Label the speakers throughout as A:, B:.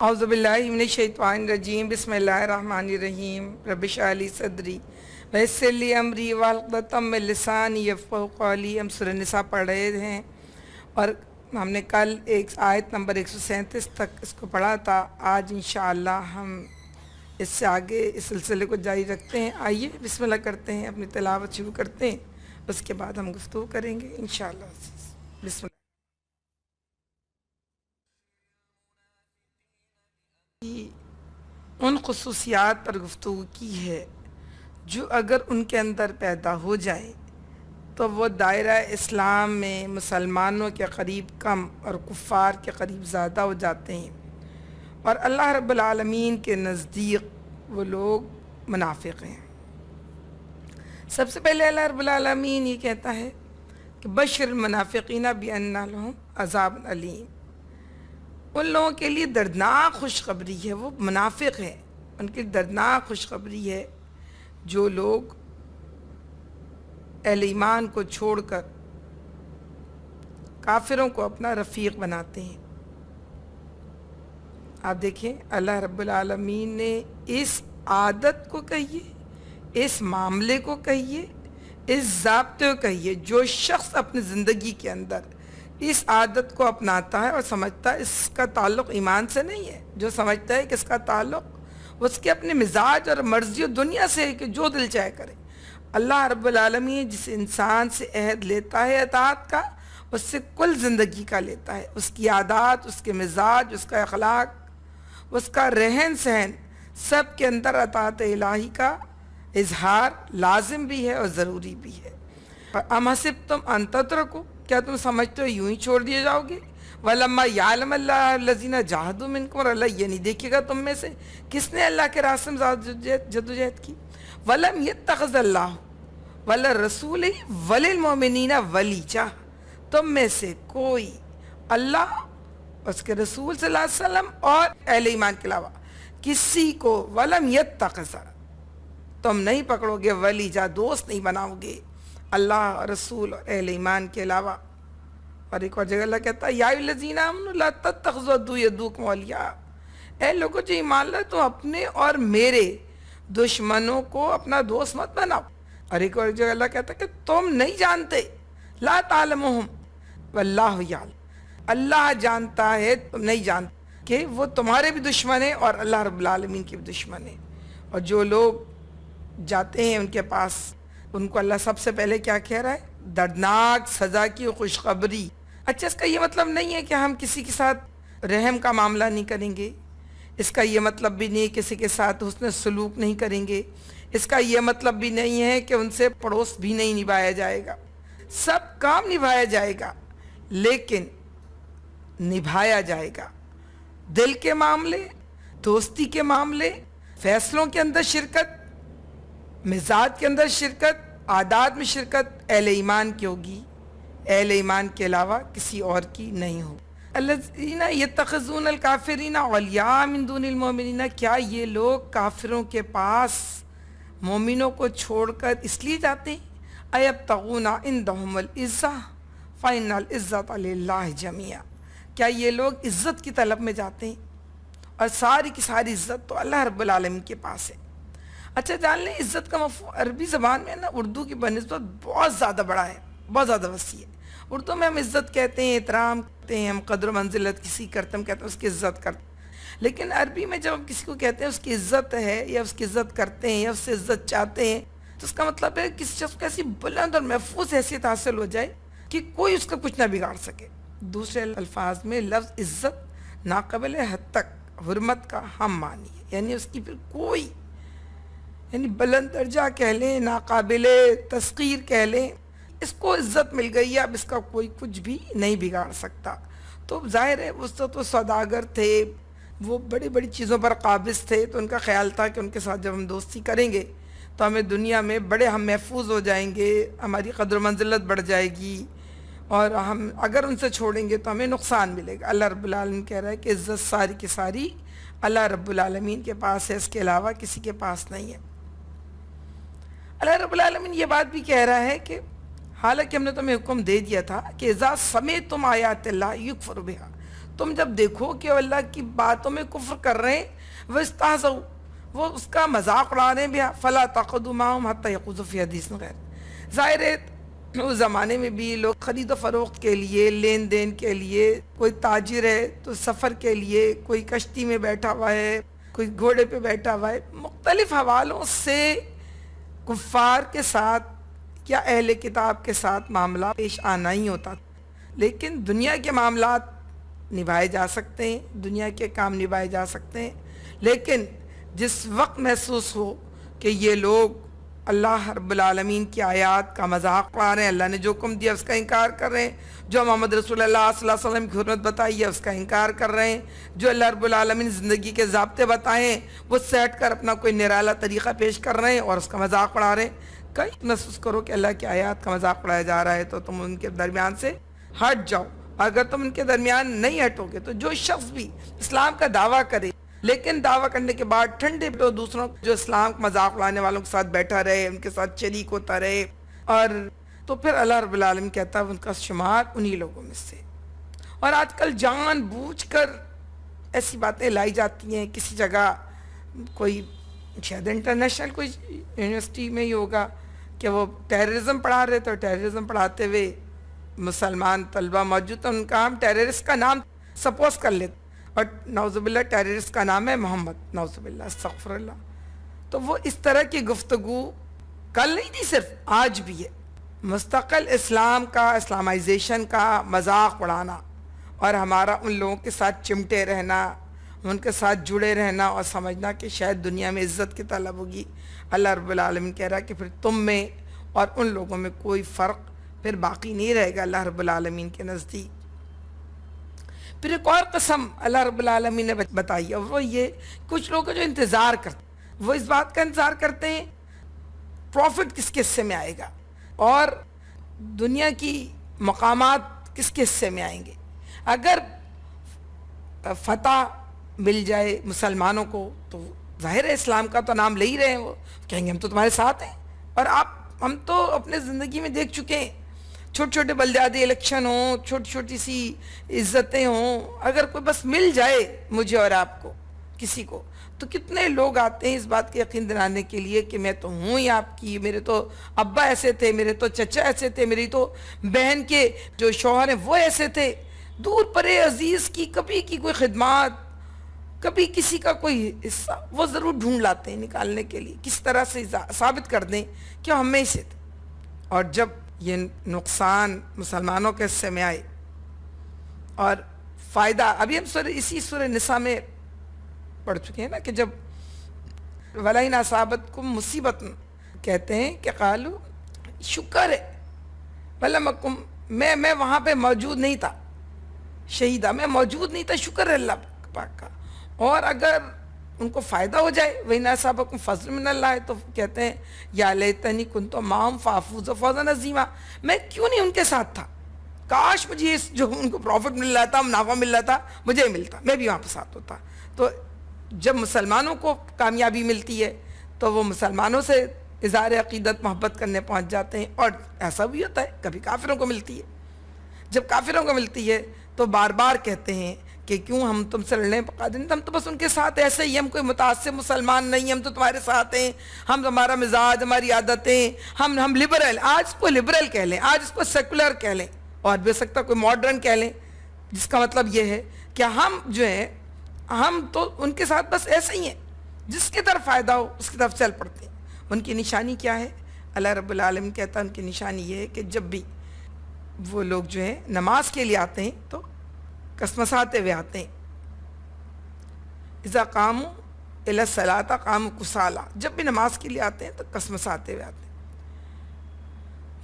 A: اعوذ باللہ من الشیطان الرجیم بسم اللہ الرحمن الرحیم رب اشرح لی صدری ویسر لی امری واحلل عقدۃ من لسانی یفقہوا قولی۔ ہم سورہ نساء پڑھ رہے ہیں اور ہم نے کل آیت نمبر 137 تک اس کو پڑھا تھا۔ آج انشاءاللہ ہم اس سے آگے اس سلسلے کو جاری رکھتے ہیں۔ آئیے بسم اللہ کرتے ہیں، اپنی تلاوت شروع کرتے ہیں، اس کے بعد ہم گفتگو کریں گے انشاءاللہ۔ بسم اللہ۔ ان خصوصیات پر گفتگو کی ہے جو اگر ان کے اندر پیدا ہو جائے تو وہ دائرہ اسلام میں مسلمانوں کے قریب کم اور کفار کے قریب زیادہ ہو جاتے ہیں، اور اللہ رب العالمین کے نزدیک وہ لوگ منافق ہیں۔ سب سے پہلے اللہ رب العالمین یہ کہتا ہے کہ بشر المنافقین بان لہم عذاب علیم، ان لوگوں کے لیے دردناک خوشخبری ہے، وہ منافق ہیں، ان کی دردناک خوشخبری ہے جو لوگ اہل ایمان کو چھوڑ کر کافروں کو اپنا رفیق بناتے ہیں۔ آپ دیکھیں اللہ رب العالمین نے اس عادت کو کہیے، اس معاملے کو کہیے، اس ضابطے کو کہیے، جو شخص اپنی زندگی کے اندر اس عادت کو اپناتا ہے اور سمجھتا ہے اس کا تعلق ایمان سے نہیں ہے، جو سمجھتا ہے کہ اس کا تعلق اس کے اپنے مزاج اور مرضی و دنیا سے ہے کہ جو دل چاہے کرے۔ اللہ رب العالمین جس انسان سے عہد لیتا ہے اطاعت کا، اس سے کل زندگی کا لیتا ہے، اس کی عادات، اس کے مزاج، اس کا اخلاق، اس کا رہن سہن، سب کے اندر اطاعت الہی کا اظہار لازم بھی ہے اور ضروری بھی ہے۔ ام حسبتم ان تترکوا، کیا تم سمجھتے ہو یوں ہی چھوڑ دیے جاؤ گے؟ وَلَمَّا يَعْلَمَ اللَّهُ الَّذِينَ جَاهَدُوا مِنكُمْ، اور اللہ یہ نہیں دیکھے گا تم میں سے کس نے اللہ کے راستے میں جدوجہد کی۔ وَلَمْ يَتَّخِذِ اللَّهُ وَلِلرَّسُولِ وَلِلْمُؤْمِنِينَ وَلِيًّا، تم میں سے کوئی اللہ، اس کے رسول صلی اللہ علیہ وسلم اور اہل ایمان کے علاوہ کسی کو وَلَمْ يَتَّخِذ، تم نہیں پکڑو گے، ولیجا دوست نہیں بناؤ گے اللہ رسول اور اہل ایمان کے علاوہ۔ اور ایک اور جگہ اللہ کہتا ہے یا ایھا الذین آمنوا لا تتخذوا عدوی وعدوکم اولیاء، اے لوگوں جو ایمان لائے تو اپنے اور میرے دشمنوں کو اپنا دوست مت بناؤ۔ اور ایک اور جگہ اللہ کہتا ہے کہ تم نہیں جانتے، لا تعلمہم واللہ یعلم، اللہ جانتا ہے تم نہیں جانتے کہ وہ تمہارے بھی دشمن ہیں اور اللہ رب العالمین کے بھی دشمن ہیں۔ اور جو لوگ جاتے ہیں ان کے پاس، ان کو اللہ سب سے پہلے کیا کہہ رہا ہے؟ دردناک سزا کی خوشخبری۔ اچھا، اس کا یہ مطلب نہیں ہے کہ ہم کسی کے ساتھ رحم کا معاملہ نہیں کریں گے، اس کا یہ مطلب بھی نہیں کسی کے ساتھ حسن سلوک نہیں کریں گے، اس کا یہ مطلب بھی نہیں ہے کہ ان سے پڑوس بھی نہیں نبھایا جائے گا، سب کام نبھایا جائے گا، لیکن نبھایا جائے گا دل کے معاملے، دوستی کے معاملے، فیصلوں کے اندر شرکت، مزاج کے اندر شرکت، عادات میں شرکت اہل ایمان کی ہوگی، اہل ایمان کے علاوہ کسی اور کی نہیں ہوگی۔ الذین یتخذون الکافرین اولیاء من دون المؤمنین، کیا یہ لوگ کافروں کے پاس مومنوں کو چھوڑ کر اس لیے جاتے ہیں؟ ایبتغون عندہم العزہ فإن العزۃ للہ جمیعا، کیا یہ لوگ عزت کی طلب میں جاتے ہیں؟ اور ساری کی ساری عزت تو اللہ رب العالمین کے پاس ہے۔ اچھا جان لیں، عزت کا مفہوم عربی زبان میں نا اردو کی بنسبت بہت زیادہ بڑا ہے، بہت زیادہ وسیع ہے۔ اردو میں ہم عزت کہتے ہیں، احترام کہتے ہیں، ہم قدر و منزلت کسی کرتے ہم کہتے ہیں اس کی عزت کرتے ہیں، لیکن عربی میں جب ہم کسی کو کہتے ہیں اس کی عزت ہے یا اس کی عزت کرتے ہیں یا اس سے عزت چاہتے ہیں، تو اس کا مطلب ہے کسی شخص کو ایسی بلند اور محفوظ حیثیت حاصل ہو جائے کہ کوئی اس کا کچھ نہ بگاڑ سکے۔ دوسرے الفاظ میں لفظ عزت ناقابل حد تک حرمت کا ہم معنی ہے، یعنی اس کی پھر کوئی، یعنی بلند درجہ کہہ لیں، ناقابل تسخیر کہہ لیں، اس کو عزت مل گئی ہے، اب اس کا کوئی کچھ بھی نہیں بگاڑ سکتا۔ تو ظاہر ہے اس وقت وہ سوداگر تھے، وہ بڑی بڑی چیزوں پر قابض تھے، تو ان کا خیال تھا کہ ان کے ساتھ جب ہم دوستی کریں گے تو ہمیں دنیا میں بڑے ہم محفوظ ہو جائیں گے، ہماری قدر و منزلت بڑھ جائے گی، اور ہم اگر ان سے چھوڑیں گے تو ہمیں نقصان ملے گا۔ اللہ رب العالمین کہہ رہا ہے کہ عزت ساری کی ساری اللہ رب العالمین کے پاس ہے، اس کے علاوہ کسی کے پاس نہیں ہے۔ اللہ رب العالمین یہ بات بھی کہہ رہا ہے کہ حالانکہ ہم نے تمہیں حکم دے دیا تھا کہ اذا سمعتم آیات اللہ یکفر بہا، تم جب دیکھو کہ وہ اللہ کی باتوں میں کفر کر رہے ہیں، وہ استہزؤ، وہ اس کا مذاق اڑا رہے ہیں، فلا تقعدوا معهم حتى يخوضوا في حدیث غیر۔ ظاہر ہے اس زمانے میں بھی لوگ خرید و فروخت کے لیے، لین دین کے لیے، کوئی تاجر ہے تو سفر کے لیے، کوئی کشتی میں بیٹھا ہوا ہے، کوئی گھوڑے پہ بیٹھا ہوا ہے، مختلف حوالوں سے کفار کے ساتھ یا اہل کتاب کے ساتھ معاملہ پیش آنا ہی ہوتا، لیکن دنیا کے معاملات نبھائے جا سکتے ہیں، دنیا کے کام نبھائے جا سکتے ہیں، لیکن جس وقت محسوس ہو کہ یہ لوگ اللہ رب العالمین کی آیات کا مذاق اڑا رہے ہیں، اللہ نے جو حکم دیا اس کا انکار کر رہے ہیں، جو محمد رسول اللہ صلی اللہ علیہ وسلم کی حرمت بتائی ہے اس کا انکار کر رہے ہیں، جو اللہ رب العالمین زندگی کے ضابطے بتائے ہیں وہ سیٹ کر اپنا کوئی نرالا طریقہ پیش کر رہے ہیں اور اس کا مذاق اڑا رہے ہیں، کہیں محسوس کرو کہ اللہ کی آیات کا مذاق اڑایا جا رہا ہے تو تم ان کے درمیان سے ہٹ جاؤ۔ اگر تم ان کے درمیان نہیں ہٹو گے تو جو شخص بھی اسلام کا دعویٰ کرے لیکن دعویٰ کرنے کے بعد ٹھنڈے تو دوسروں جو اسلام کا مذاق اڑانے والوں کے ساتھ بیٹھا رہے، ان کے ساتھ شریک ہوتا رہے، اور تو پھر اللہ رب العالمین کہتا ہے ان کا شمار انہی لوگوں میں سے۔ اور آج کل جان بوجھ کر ایسی باتیں لائی جاتی ہیں، کسی جگہ کوئی شاید انٹرنیشنل کوئی یونیورسٹی میں ہی ہوگا کہ وہ ٹیررزم پڑھا رہے تو ٹیررزم پڑھاتے ہوئے مسلمان طلبہ موجود ہیں، ان کا ہم ٹیررسٹ کا نام سپوز کر لیتے اور نعوذ باللہ ٹیررسٹ کا نام ہے محمد، نعوذ باللہ استغفر اللہ۔ تو وہ اس طرح کی گفتگو کل نہیں تھی، صرف آج بھی ہے، مستقل اسلام کا، اسلامائزیشن کا مذاق اڑانا اور ہمارا ان لوگوں کے ساتھ چمٹے رہنا، ان کے ساتھ جڑے رہنا اور سمجھنا کہ شاید دنیا میں عزت کی طلب ہوگی۔ اللہ رب العالمین کہہ رہا ہے کہ پھر تم میں اور ان لوگوں میں کوئی فرق پھر باقی نہیں رہے گا اللہ رب العالمین کے نزدیک۔ پھر ایک اور قسم اللہ رب العالمین نے بتائی اور وہ یہ، کچھ لوگ جو انتظار کرتے وہ اس بات کا انتظار کرتے ہیں پروفٹ کس کے حصے میں آئے گا اور دنیا کی مقامات کس کے حصے میں آئیں گے۔ اگر فتح مل جائے مسلمانوں کو تو ظاہر ہے اسلام کا تو نام لے ہی رہے ہیں، وہ کہیں گے ہم تو تمہارے ساتھ ہیں، اور ہم تو اپنے زندگی میں دیکھ چکے ہیں، چھوٹے چھوٹے بلدیاتی الیکشن ہوں، چھوٹی چھوٹی سی عزتیں ہوں، اگر کوئی بس مل جائے مجھے اور آپ کو کسی کو تو کتنے لوگ آتے ہیں اس بات کے یقین دلانے کے لیے کہ میں تو ہوں ہی آپ کی، میرے تو ابا ایسے تھے، میرے تو چچا ایسے تھے، میری تو بہن کے جو شوہر ہیں وہ ایسے تھے، دور پرے عزیز کی کبھی کی کوئی خدمات، کبھی کسی کا کوئی حصہ وہ ضرور ڈھونڈ لاتے ہیں نکالنے کے لیے، کس طرح سے ثابت کر دیں کہ ہم میں سے تھے۔ اور جب یہ نقصان مسلمانوں کے حصے میں آئے اور فائدہ، ابھی ہم اسی سورہ نساء میں پڑھ چکے ہیں نا کہ جب وَلَئِنْ أَصَابَتْكُمْ مُصِیبَةٌ کہتے ہیں کہ قالوا شکر ہے وَلَمْ أَكُنْ، میں وہاں پہ موجود نہیں تھا، شہیدہ میں موجود نہیں تھا، شکر ہے اللہ پاک کا۔ اور اگر ان کو فائدہ ہو جائے وَإِنْ أَصَابَكُمْ فَضْلٌ مِّنَ اللَّهِ تو کہتے ہیں یا لیتنی كُنْتُ مَعَهُمْ فَأَفُوزَ فَوْزًا عَظِیمًا، میں کیوں نہیں ان کے ساتھ تھا، کاش مجھے جو ان کو پروفٹ مل رہا تھا، منافع مل رہا تھا، مجھے ملتا، میں بھی وہاں پہ ساتھ ہوتا۔ تو جب مسلمانوں کو کامیابی ملتی ہے تو وہ مسلمانوں سے اظہار عقیدت محبت کرنے پہنچ جاتے ہیں، اور ایسا بھی ہوتا ہے کبھی کافروں کو ملتی ہے، جب کافروں کو ملتی ہے تو بار بار کہتے ہیں کہ کیوں ہم تم سے لڑنے قادر نہیں، ہم تو بس ان کے ساتھ ایسے ہی، ہم کوئی متعصب مسلمان نہیں، ہم تو تمہارے ساتھ ہیں، ہم ہمارا مزاج، ہماری عادتیں، ہم لبرل، آج اس کو لبرل کہہ لیں، آج اس کو سیکولر کہہ لیں، اور بھی ہو سکتا کوئی ماڈرن کہہ لیں، جس کا مطلب یہ ہے کہ ہم جو ہیں ہم تو ان کے ساتھ بس ایسے ہی ہیں، جس کی طرف فائدہ ہو اس کی طرف چل پڑتے ہیں۔ ان کی نشانی کیا ہے؟ اللہ رب العالمین کہتا ہے ان کی نشانی یہ ہے کہ جب بھی وہ لوگ جو ہیں نماز کے لیے آتے ہیں تو کسمساتے ہوئے آتے ہیں، اذا قاموا الی الصلاۃ قاموا کسالی، جب بھی نماز کے لیے آتے ہیں تو کسمساتے ہوئے آتے ہیں۔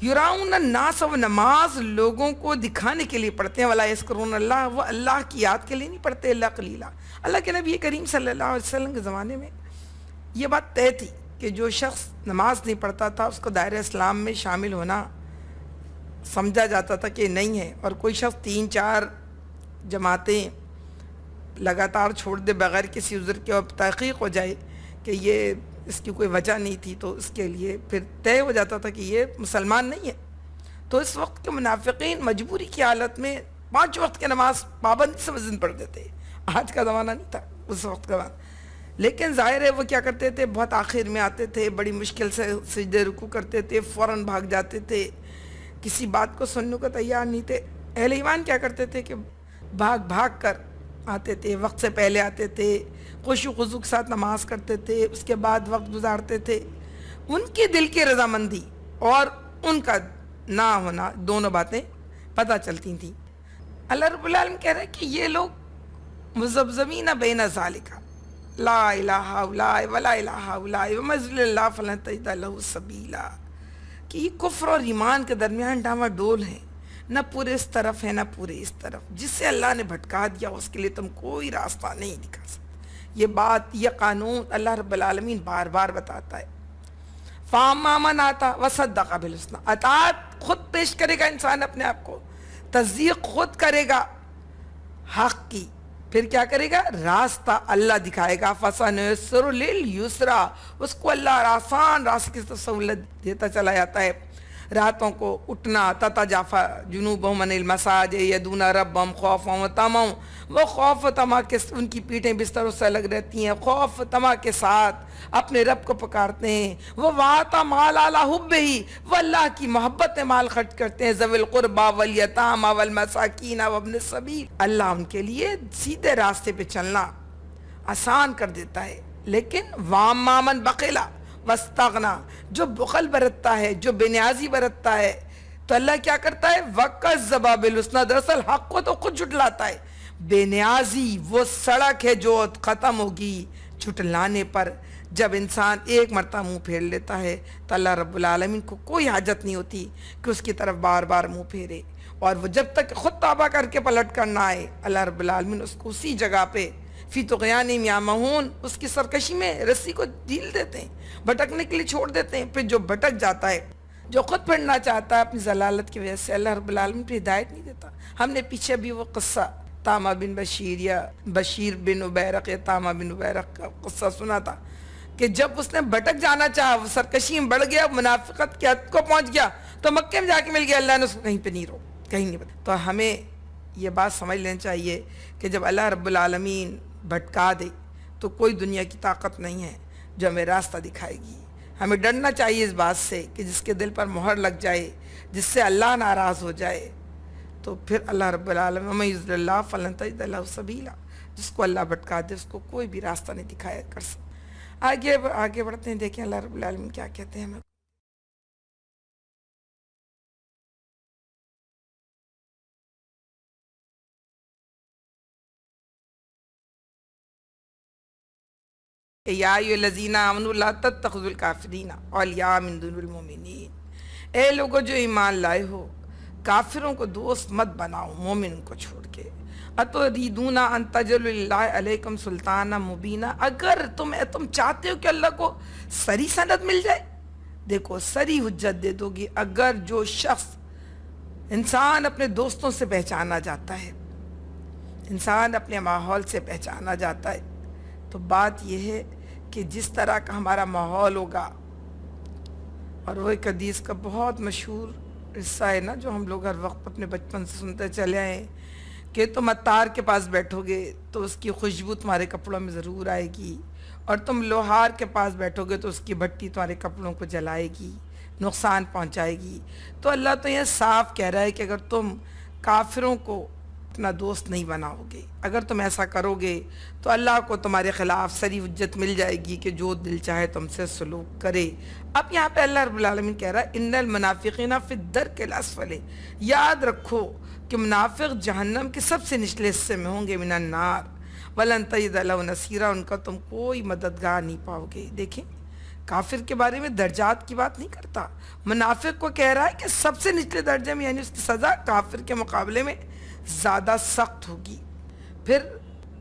A: یراؤن الناس، وہ نماز لوگوں کو دکھانے کے لیے پڑھتے ہیں، ولا یذکرون اللہ، وہ اللہ کی یاد کے لیے نہیں پڑھتے، اللہ قلیلا۔ اللہ کے نبی کریم صلی اللہ علیہ وسلم کے زمانے میں یہ بات طے تھی کہ جو شخص نماز نہیں پڑھتا تھا اس کو دائرہ اسلام میں شامل ہونا سمجھا جاتا تھا کہ نہیں ہے، اور کوئی شخص 3-4 جماعتیں لگاتار چھوڑ دے بغیر کسی عذر کے اور تحقیق ہو جائے کہ یہ اس کی کوئی وجہ نہیں تھی تو اس کے لیے پھر طے ہو جاتا تھا کہ یہ مسلمان نہیں ہے۔ تو اس وقت کے منافقین مجبوری کی حالت میں 5 وقت کی نماز پابندی سے مسجد پڑھتے تھے. آج کا زمانہ نہیں تھا اس وقت کا. لیکن ظاہر ہے وہ کیا کرتے تھے, بہت آخر میں آتے تھے, بڑی مشکل سے سجدے رکوع کرتے تھے, فوراً بھاگ جاتے تھے, کسی بات کو سننے کو تیار نہیں تھے. اہل ایمان کیا کرتے تھے کہ بھاگ بھاگ کر آتے تھے, وقت سے پہلے آتے تھے, خشوع و خضوع کے ساتھ نماز کرتے تھے, اس کے بعد وقت گزارتے تھے. ان کی دل کی رضامندی اور ان کا نہ ہونا, دونوں باتیں پتہ چلتی تھیں. اللہ رب العالمین کہہ رہے ہیں کہ یہ لوگ مذبذبین بین ذالک لا الہ الا ولا الہ الا ومن یضلل اللہ فلن تجد لہ سبیلا, کہ یہ کفر اور ایمان کے درمیان ڈاما ڈول ہیں, نہ پورے اس طرف ہے نہ پورے اس طرف. جس سے اللہ نے بھٹکا دیا اس کے لیے تم کوئی راستہ نہیں دکھا سکتے. یہ بات, یہ قانون اللہ رب العالمین بار بار بتاتا ہے. فَأَمَّا مَنْ آتَى وَصَدَّقَ بِالْحُسْنَى, اطاعت خود پیش کرے گا انسان اپنے آپ کو, تصدیق خود کرے گا حق کی, پھر کیا کرے گا, راستہ اللہ دکھائے گا. فَسَنُيَسِّرُهُ لِلْيُسْرَىٰ, اس کو اللہ آسان راستے کی سہولت دیتا چلا جاتا ہے. راتوں کو اٹھنا, تتجافی جنوبہم عن المضاجع یدعون ربہم خوفا وطمعا, وہ خوف و طمع کے ان کی پیٹھیں بستروں سے الگ رہتی ہیں, خوف و طمع کے ساتھ اپنے رب کو پکارتے ہیں. وہ وَآتَى مَالَ عَلَىٰ حُبِّهِ, وہ اللہ کی محبت میں مال خرچ کرتے ہیں. ذوی القربى والیتامى والمساکین وابن السبیل, اللہ ان کے لیے سیدھے راستے پہ چلنا آسان کر دیتا ہے. لیکن وَأَمَّا مَنْ بَخِلَ واستغنى, جو بخل برتتا ہے, جو بے نیازی برتتا ہے, تو اللہ کیا کرتا ہے, وَكَذَّبَ بِالْحُسْنَىٰ, دراصل حق کو تو خود جھٹلاتا ہے. بے نیازی وہ سڑک ہے جو ختم ہوگی جھٹلانے پر. جب انسان ایک مرتبہ منہ پھیر لیتا ہے تو اللہ رب العالمین کو کوئی حاجت نہیں ہوتی کہ اس کی طرف بار بار منہ پھیرے, اور وہ جب تک خود توبہ کر کے پلٹ کر نہ آئے, اللہ رب العالمین اس کو اسی جگہ پہ فی طغیانہم یعمہون, اس کی سرکشی میں رسی کو ڈھیل دیتے ہیں, بھٹکنے کے لیے چھوڑ دیتے ہیں. پھر جو بھٹک جاتا ہے, جو خود پھرنا چاہتا ہے اپنی ضلالت کی وجہ سے, اللہ رب العالمین پہ ہدایت نہیں دیتا. ہم نے پیچھے بھی وہ قصہ طامہ بن بشیر یا بشیر بن عبیرق یا طامہ بن عبیرق کا قصہ سنا تھا کہ جب اس نے بھٹک جانا چاہا, وہ سرکشی میں بڑھ گیا, منافقت کی حد کو پہنچ گیا, تو مکے میں جا کے مل گیا, اللہ نے اس کو کہیں پہ نہیں روکا, کہیں نہیں بتا. تو ہمیں یہ بات سمجھ لینی چاہیے کہ جب اللہ رب العالمین بھٹکا دے تو کوئی دنیا کی طاقت نہیں ہے جو ہمیں راستہ دکھائے گی. ہمیں ڈرنا چاہیے اس بات سے کہ جس کے دل پر مہر لگ جائے, جس سے اللہ ناراض ہو جائے, تو پھر اللہ رب العالمین وَمَن یضلل اللہ فلن تجد لہ سبیلا, جس کو اللہ بھٹکا دے اس کو کوئی بھی راستہ نہیں دکھایا کر سکتا. آگے بڑھتے ہیں, دیکھیں اللہ رب العالمین کیا کہتے ہیں ہمیں. یا ایھا الذین آمنوا لا تتخذوا الکافرین اولیاء من دون المؤمنین, اے لوگوں جو ایمان لائے ہو, کافروں کو دوست مت بناؤ مومن کو چھوڑ کے. اتریدون ان تجعلوا للہ علیکم سلطانا مبینا, اگر تم چاہتے ہو کہ اللہ کو سری سند مل جائے, دیکھو سری حجت دے دو گی. اگر جو شخص, انسان اپنے دوستوں سے پہچانا جاتا ہے, انسان اپنے ماحول سے پہچانا جاتا ہے, تو بات یہ ہے کہ جس طرح کا ہمارا ماحول ہوگا, اور وہ ایک حدیث کا بہت مشہور قصہ ہے نا جو ہم لوگ ہر وقت اپنے بچپن سے سنتے چلے آئے, کہ تم عطار کے پاس بیٹھو گے تو اس کی خوشبو تمہارے کپڑوں میں ضرور آئے گی, اور تم لوہار کے پاس بیٹھو گے تو اس کی بھٹی تمہارے کپڑوں کو جلائے گی, نقصان پہنچائے گی. تو اللہ تو یہ صاف کہہ رہا ہے کہ اگر تم کافروں کو اپنا دوست نہیں بناؤ گے, اگر تم ایسا کرو گے تو اللہ کو تمہارے خلاف سری حجت مل جائے گی کہ جو دل چاہے تم سے سلوک کرے. اب یہاں پہ اللہ رب العالمین کہہ رہا ہے ان المنافقین فی الدرک الاسفل, یاد رکھو کہ منافق جہنم کے سب سے نچلے حصے میں ہوں گے, من النار, ولن تجد لہ نصیرا, ان کا تم کوئی مددگار نہیں پاؤ گے. دیکھیں کافر کے بارے میں درجات کی بات نہیں کرتا, منافق کو کہہ رہا ہے کہ سب سے نچلے درجے میں, یعنی اس کی سزا کافر کے مقابلے میں زیادہ سخت ہوگی. پھر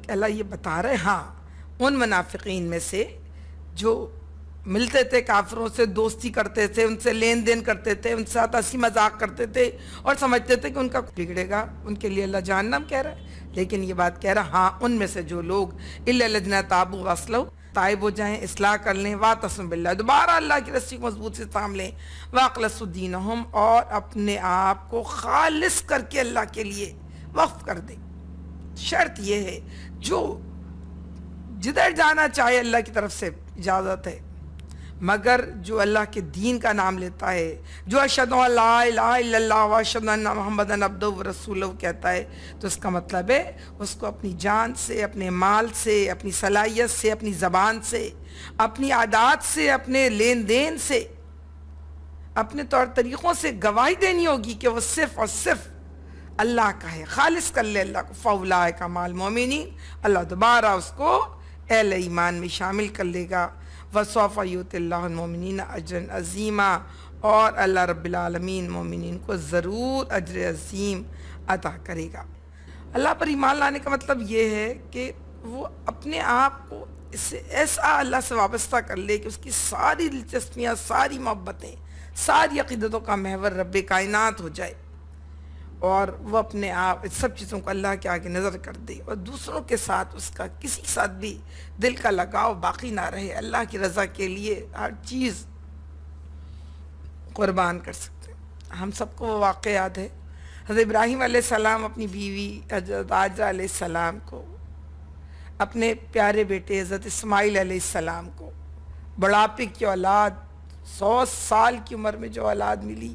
A: اللہ یہ بتا رہے ہاں ان منافقین میں سے جو ملتے تھے کافروں سے, دوستی کرتے تھے, ان سے لین دین کرتے تھے, ان سے ساتھ ہنسی مذاق کرتے تھے, اور سمجھتے تھے کہ ان کا بگڑے گا, ان کے لیے اللہ جہنم کہہ رہا ہے. لیکن یہ بات کہہ رہا ہاں ان میں سے جو لوگ الا الذین تابوا واصلحوا, تائب ہو جائیں, اصلاح کر لیں, واعتصموا باللہ, دوبارہ اللہ کی رسی کو مضبوط سے تھام لیں, واخلصوا دینہم, اور اپنے آپ کو خالص کر کے اللہ کے لیے, وقف کر دیں. شرط یہ ہے جو جدھر جانا چاہے اللہ کی طرف سے اجازت ہے، مگر جو اللہ کے دین کا نام لیتا ہے، جو اشہد ان لا الہ الا اللہ و اشہد ان محمدًا عبدہ و رسولہ کہتا ہے، تو اس کا مطلب ہے اس کو اپنی جان سے، اپنے مال سے، اپنی صلاحیت سے، اپنی زبان سے، اپنی عادات سے، اپنے لین دین سے، اپنے طور طریقوں سے گواہی دینی ہوگی کہ وہ صرف اور صرف اللہ کا ہے. خالص کر لے اللہ کو. فاولئک مع المؤمنین، اللہ دوبارہ اس کو اہل ایمان میں شامل کر لے گا. وسوف یؤتی اللہ المؤمنین اجرا عظیما، اور اللہ رب العالمین مومنین کو ضرور اجر عظیم عطا کرے گا. اللہ پر ایمان لانے کا مطلب یہ ہے کہ وہ اپنے آپ کو اس سے ایسا اللہ سے وابستہ کر لے کہ اس کی ساری دلچسپیاں، ساری محبتیں، ساری عقیدتوں کا محور رب کائنات ہو جائے، اور وہ اپنے آپ اس سب چیزوں کو اللہ کے آگے نظر کر دے، اور دوسروں کے ساتھ اس کا کسی کے ساتھ بھی دل کا لگاؤ باقی نہ رہے. اللہ کی رضا کے لیے ہر چیز قربان کر سکتے ہیں. ہم سب کو وہ واقعہ یاد ہے، حضرت ابراہیم علیہ السلام اپنی بیوی حضرت ہاجرہ علیہ السلام کو، اپنے پیارے بیٹے حضرت اسماعیل علیہ السلام کو، بڑھاپے کی اولاد، 100 سال کی عمر میں جو اولاد ملی،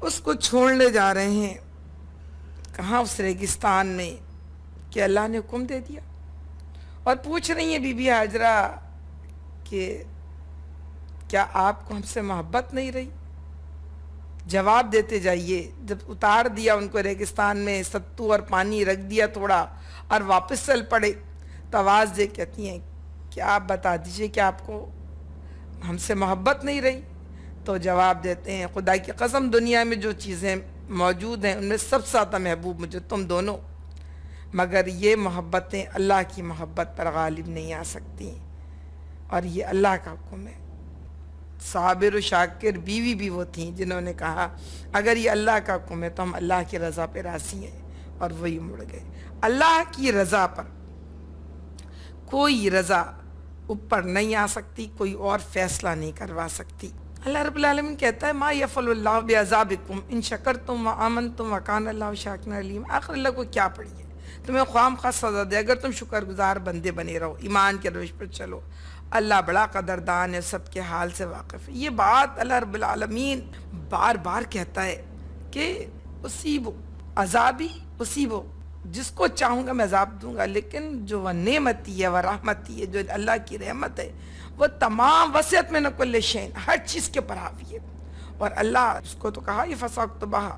A: اس کو چھوڑنے جا رہے ہیں. کہاں؟ اس ریگستان میں کہ اللہ نے حکم دے دیا. اور پوچھ رہی ہیں بی بی ہاجرہ کہ کیا آپ کو ہم سے محبت نہیں رہی؟ جواب دیتے جائیے. جب اتار دیا ان کو ریگستان میں، ستو اور پانی رکھ دیا تھوڑا، اور واپس چل پڑے، تو آواز دے کہتی ہیں کہ آپ بتا دیجئے کہ آپ کو ہم سے محبت نہیں رہی؟ تو جواب دیتے ہیں خدا کی قسم دنیا میں جو چیزیں موجود ہیں ان میں سب سے زیادہ محبوب مجھے تم دونوں، مگر یہ محبتیں اللہ کی محبت پر غالب نہیں آ سکتی، اور یہ اللہ کا حکم ہے. صابر و شاکر بیوی بھی وہ تھیں جنہوں نے کہا اگر یہ اللہ کا حکم ہے تو ہم اللہ کی رضا پہ راضی ہیں، اور وہی مڑ گئے. اللہ کی رضا پر کوئی رضا اوپر نہیں آ سکتی، کوئی اور فیصلہ نہیں کروا سکتی. اللہ رب العالمین کہتا ہے ما یفعل اللہ بعذابکم ان شکرتم وآمنتم وکان اللہ شاکرا علیما. آخر اللہ کو کیا پڑی ہے؟ تمہیں خواہ مخواہ سزا دے اگر تم شکر گزار بندے بنے رہو، ایمان کے روش پر چلو. اللہ بڑا قدردان ہے، سب کے حال سے واقف ہے. یہ بات اللہ رب العالمین بار بار کہتا ہے کہ اصیب عذابی اصیب، جس کو چاہوں گا میں عذاب دوں گا، لیکن جو وہ نعمتی ہے، وہ رحمتی ہے، جو اللہ کی رحمت ہے، وہ تمام وسعت میں نکل شین، ہر چیز کے اوپر حاوی ہے. اور اللہ اس کو تو کہا یہ فساکتبہ،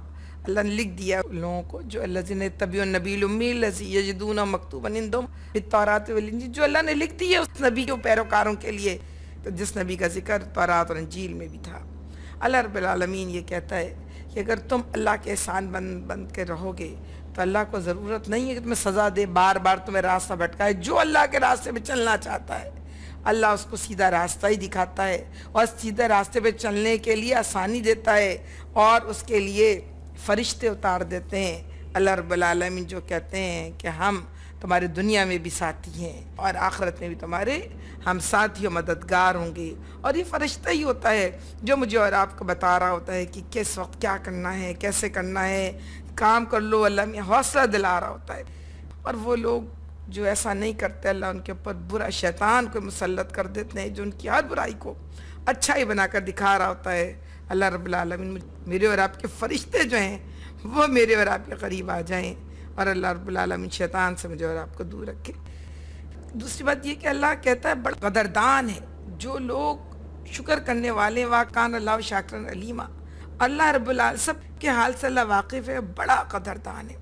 A: اللہ نے لکھ دیا لوگوں کو جو الذین یتبعون النبی الامی الذی یجدونہ مکتوبا عندہم فی التوراۃ والانجیل، جو اللہ نے لکھ دی ہے اس نبی کے پیروکاروں کے لیے، تو جس نبی کا ذکر تورات اور انجیل میں بھی تھا. اللہ رب العالمین یہ کہتا ہے کہ اگر تم اللہ کے احسان بند کے رہو گے تو اللہ کو ضرورت نہیں ہے کہ تمہیں سزا دے، بار بار تمہیں راستہ بھٹکائے. جو اللہ کے راستے پہ چلنا چاہتا ہے اللہ اس کو سیدھا راستہ ہی دکھاتا ہے، اور سیدھے راستے پہ چلنے کے لیے آسانی دیتا ہے، اور اس کے لیے فرشتے اتار دیتے ہیں. اللہ رب العالمین جو کہتے ہیں کہ ہم تمہارے دنیا میں بھی ساتھی ہیں اور آخرت میں بھی تمہارے ہم ساتھی و مددگار ہوں گے. اور یہ فرشتہ ہی ہوتا ہے جو مجھے اور آپ کو بتا رہا ہوتا ہے کہ کس وقت کیا کرنا ہے، کیسے کرنا ہے، کام کر لو. اللہ میں حوصلہ دلا رہا ہوتا ہے. اور وہ لوگ جو ایسا نہیں کرتے، اللہ ان کے اوپر برا شیطان کو مسلط کر دیتے ہیں جو ان کی ہر برائی کو اچھائی بنا کر دکھا رہا ہوتا ہے. اللہ رب العالمین میرے اور آپ کے فرشتے جو ہیں وہ میرے اور آپ کے قریب آ جائیں، اور اللہ رب العالمین شیطان سے مجھے اور آپ کو دور رکھے. دوسری بات یہ کہ اللہ کہتا ہے بڑا قدردان ہے جو لوگ شکر کرنے والے، وَكَانَ اللَّهُ شَاكِرًا عَلِيمًا. اللہ رب العالمین سب کے حال سے اللہ واقف ہے، بڑا قدردان ہے.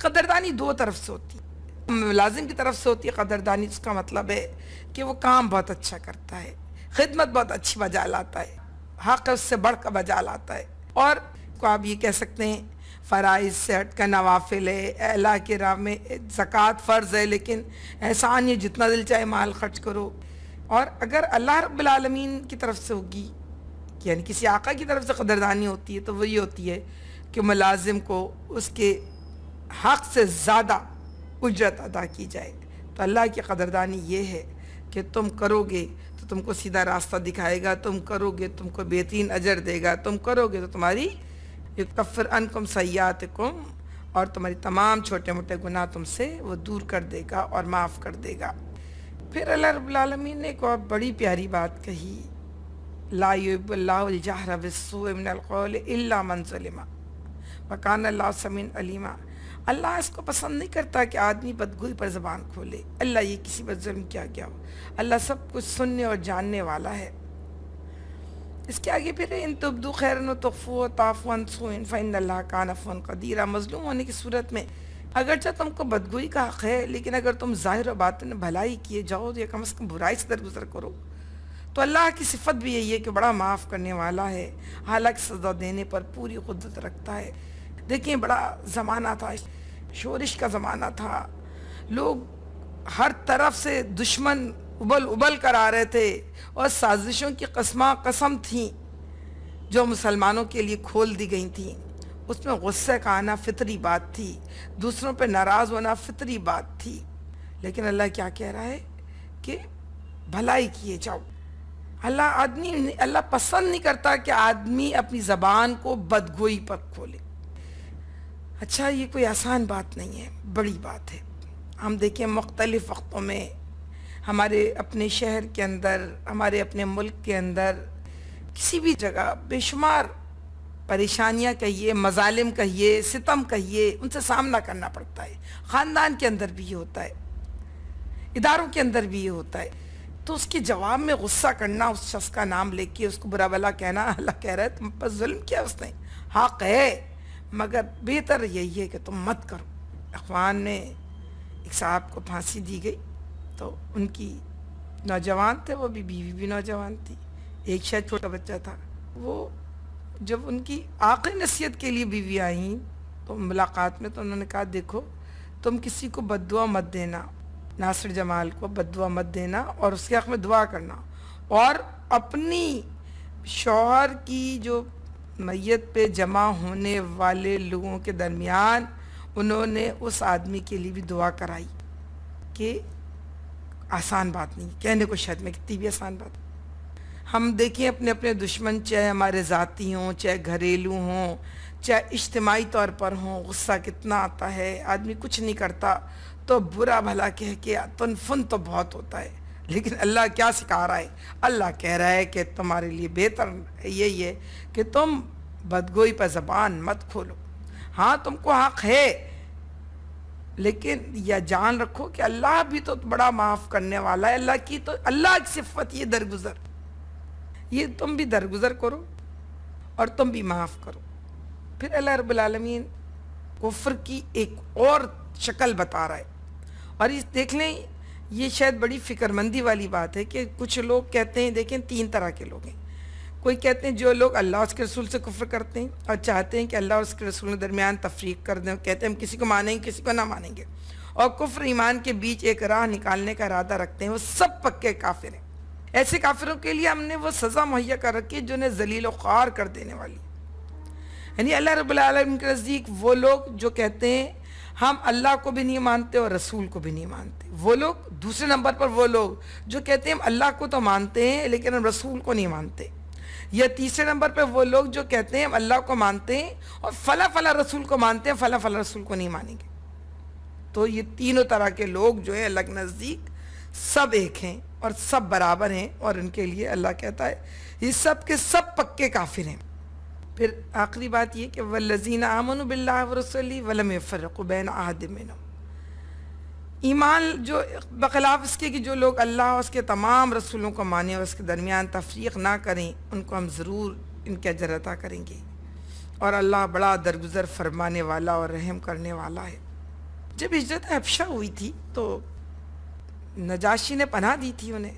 A: قدردانی دو طرف سے ہوتی ہے. ملازم کی طرف سے ہوتی ہے قدردانی، اس کا مطلب ہے کہ وہ کام بہت اچھا کرتا ہے، خدمت بہت اچھی بجا لاتا ہے، حق اس سے بڑھ کر بجا لاتا ہے، اور کو آپ یہ کہہ سکتے ہیں فرائض سے ہٹ کر نوافل ہے. اللہ کے راہ میں زکوٰۃ فرض ہے لیکن احسان یہ جتنا دل چاہے مال خرچ کرو. اور اگر اللہ رب العالمین کی طرف سے ہوگی، یعنی کسی آقا کی طرف سے قدردانی ہوتی ہے، تو وہ یہ ہوتی ہے کہ ملازم کو اس کے حق سے زیادہ اجرت ادا کی جائے. تو اللہ کی قدردانی یہ ہے کہ تم کرو گے تو تم کو سیدھا راستہ دکھائے گا، تم کرو گے تم کو بہترین اجر دے گا، تم کرو گے تو تمہاری یکفر عنکم سیئاتکم اور تمہاری تمام چھوٹے موٹے گناہ تم سے وہ دور کر دے گا اور معاف کر دے گا۔ پھر اللہ رب العالمین نے ایک اور بڑی پیاری بات کہی، لا یحب اللہ الجہر بالسوء من القول الا من ظلم وکان اللہ سمیع علیما۔ اللہ اس کو پسند نہیں کرتا کہ آدمی بدگوئی پر زبان کھولے، اللہ یہ کسی پر ظلم کیا گیا ہو، اللہ سب کچھ سننے اور جاننے والا ہے۔ اس کے آگے پھر ان تبدو خیرن و تخفو تعفو عن سوء فإن اللہ کان عفوا قدیرا۔ مظلوم ہونے کی صورت میں اگرچہ تم کو بدگوئی کا حق ہے، لیکن اگر تم ظاہر و باطن بھلائی کیے جاؤ یا کم از کم برائی سے درگزر کرو تو اللہ کی صفت بھی یہی ہے کہ بڑا معاف کرنے والا ہے، حالانکہ سزا دینے پر پوری قدرت رکھتا ہے۔ دیکھیں بڑا زمانہ تھا، شورش کا زمانہ تھا، لوگ ہر طرف سے دشمن ابل کر آ رہے تھے اور سازشوں کی قسم تھیں جو مسلمانوں کے لیے کھول دی گئی تھیں۔ اس میں غصے کا آنا فطری بات تھی، دوسروں پہ ناراض ہونا فطری بات تھی، لیکن اللہ کیا کہہ رہا ہے کہ بھلائی کیے جاؤ۔ اللہ پسند نہیں کرتا کہ آدمی اپنی زبان کو بدگوئی پر کھولے۔ اچھا یہ کوئی آسان بات نہیں ہے، بڑی بات ہے۔ ہم دیکھیں مختلف وقتوں میں ہمارے اپنے شہر کے اندر، ہمارے اپنے ملک کے اندر، کسی بھی جگہ بے شمار پریشانیاں کہیے، مظالم کہیے، ستم کہیے، ان سے سامنا کرنا پڑتا ہے۔ خاندان کے اندر بھی یہ ہوتا ہے، اداروں کے اندر بھی یہ ہوتا ہے۔ تو اس کے جواب میں غصہ کرنا، اس شخص کا نام لے کے اس کو برا بھلا کہنا، اللہ کہہ رہا ہے تم پر ظلم کیا اس نے، حق ہے مگر بہتر یہی ہے کہ تم مت کرو۔ اخوان میں ایک صاحب کو پھانسی دی گئی، تو ان کی نوجوان تھے، وہ بھی بیوی بھی نوجوان تھی، ایک شاید چھوٹا بچہ تھا۔ وہ جب ان کی آخری نصیحت کے لیے بیوی آئیں تو ملاقات میں، تو انہوں نے کہا دیکھو تم کسی کو بد دعا مت دینا، ناصر جمال کو بد دعا مت دینا اور اس کے حق میں دعا کرنا، اور اپنی شوہر کی جو میت پہ جمع ہونے والے لوگوں کے درمیان انہوں نے اس آدمی کے لیے بھی دعا کرائی کہ آسان بات نہیں، کہنے کو شاید میں کتنی بھی آسان بات۔ ہم دیکھیں اپنے اپنے دشمن، چاہے ہمارے ذاتی ہوں، چاہے گھریلو ہوں، چاہے اجتماعی طور پر ہوں، غصہ کتنا آتا ہے، آدمی کچھ نہیں کرتا تو برا بھلا کہہ کے تنفن تو بہت ہوتا ہے، لیکن اللہ کیا سکھا رہا ہے؟ اللہ کہہ رہا ہے کہ تمہارے لیے بہتر یہی ہے کہ تم بدگوئی پر زبان مت کھولو۔ ہاں تم کو حق ہے، لیکن یہ جان رکھو کہ اللہ بھی تو بڑا معاف کرنے والا ہے۔ اللہ کی صفت یہ درگزر، یہ تم بھی درگزر کرو اور تم بھی معاف کرو۔ پھر اللہ رب العالمین کفر کی ایک اور شکل بتا رہا ہے، اور اس دیکھ لیں یہ شاید بڑی فکر مندی والی بات ہے کہ کچھ لوگ کہتے ہیں، دیکھیں تین طرح کے لوگ ہیں۔ کوئی کہتے ہیں جو لوگ اللہ اور اس کے رسول سے کفر کرتے ہیں اور چاہتے ہیں کہ اللہ اور اس کے رسول کے درمیان تفریق کر دیں، کہتے ہیں ہم کسی کو مانیں گے کسی کو نہ مانیں گے، اور کفر ایمان کے بیچ ایک راہ نکالنے کا ارادہ رکھتے ہیں، وہ سب پکے کافر ہیں۔ ایسے کافروں کے لیے ہم نے وہ سزا مہیا کر رکھی ہے جو انہیں ذلیل و خوار کر دینے والی، یعنی اللہ رب العالمین کے نزدیک وہ لوگ جو کہتے ہیں ہم اللہ کو بھی نہیں مانتے اور رسول کو بھی نہیں مانتے، وہ لوگ۔ دوسرے نمبر پر وہ لوگ جو کہتے ہیں ہم اللہ کو تو مانتے ہیں لیکن ہم رسول کو نہیں مانتے، یا تیسرے نمبر پہ وہ لوگ جو کہتے ہیں ہم اللہ کو مانتے ہیں اور فلاں فلاں رسول کو مانتے ہیں، فلاں فلاں رسول کو نہیں مانیں گے۔ تو یہ تینوں طرح کے لوگ جو ہیں اللہ کے نزدیک سب ایک ہیں اور سب برابر ہیں، اور ان کے لیے اللہ کہتا ہے یہ سب کے سب پکے کافر ہیں۔ پھر آخری بات یہ کہ والذین آمنوا باللہ ورسولہ ولم یفرقوا بین احد منہم، ایمان جو بخلاف اس کے کہ جو لوگ اللہ اور اس کے تمام رسولوں کو مانیں اور اس کے درمیان تفریق نہ کریں، ان کو ہم ضرور ان کے اجر عطا کریں گے، اور اللہ بڑا درگزر فرمانے والا اور رحم کرنے والا ہے۔ جب ہجرت حبشہ ہوئی تھی تو نجاشی نے پناہ دی تھی انہیں،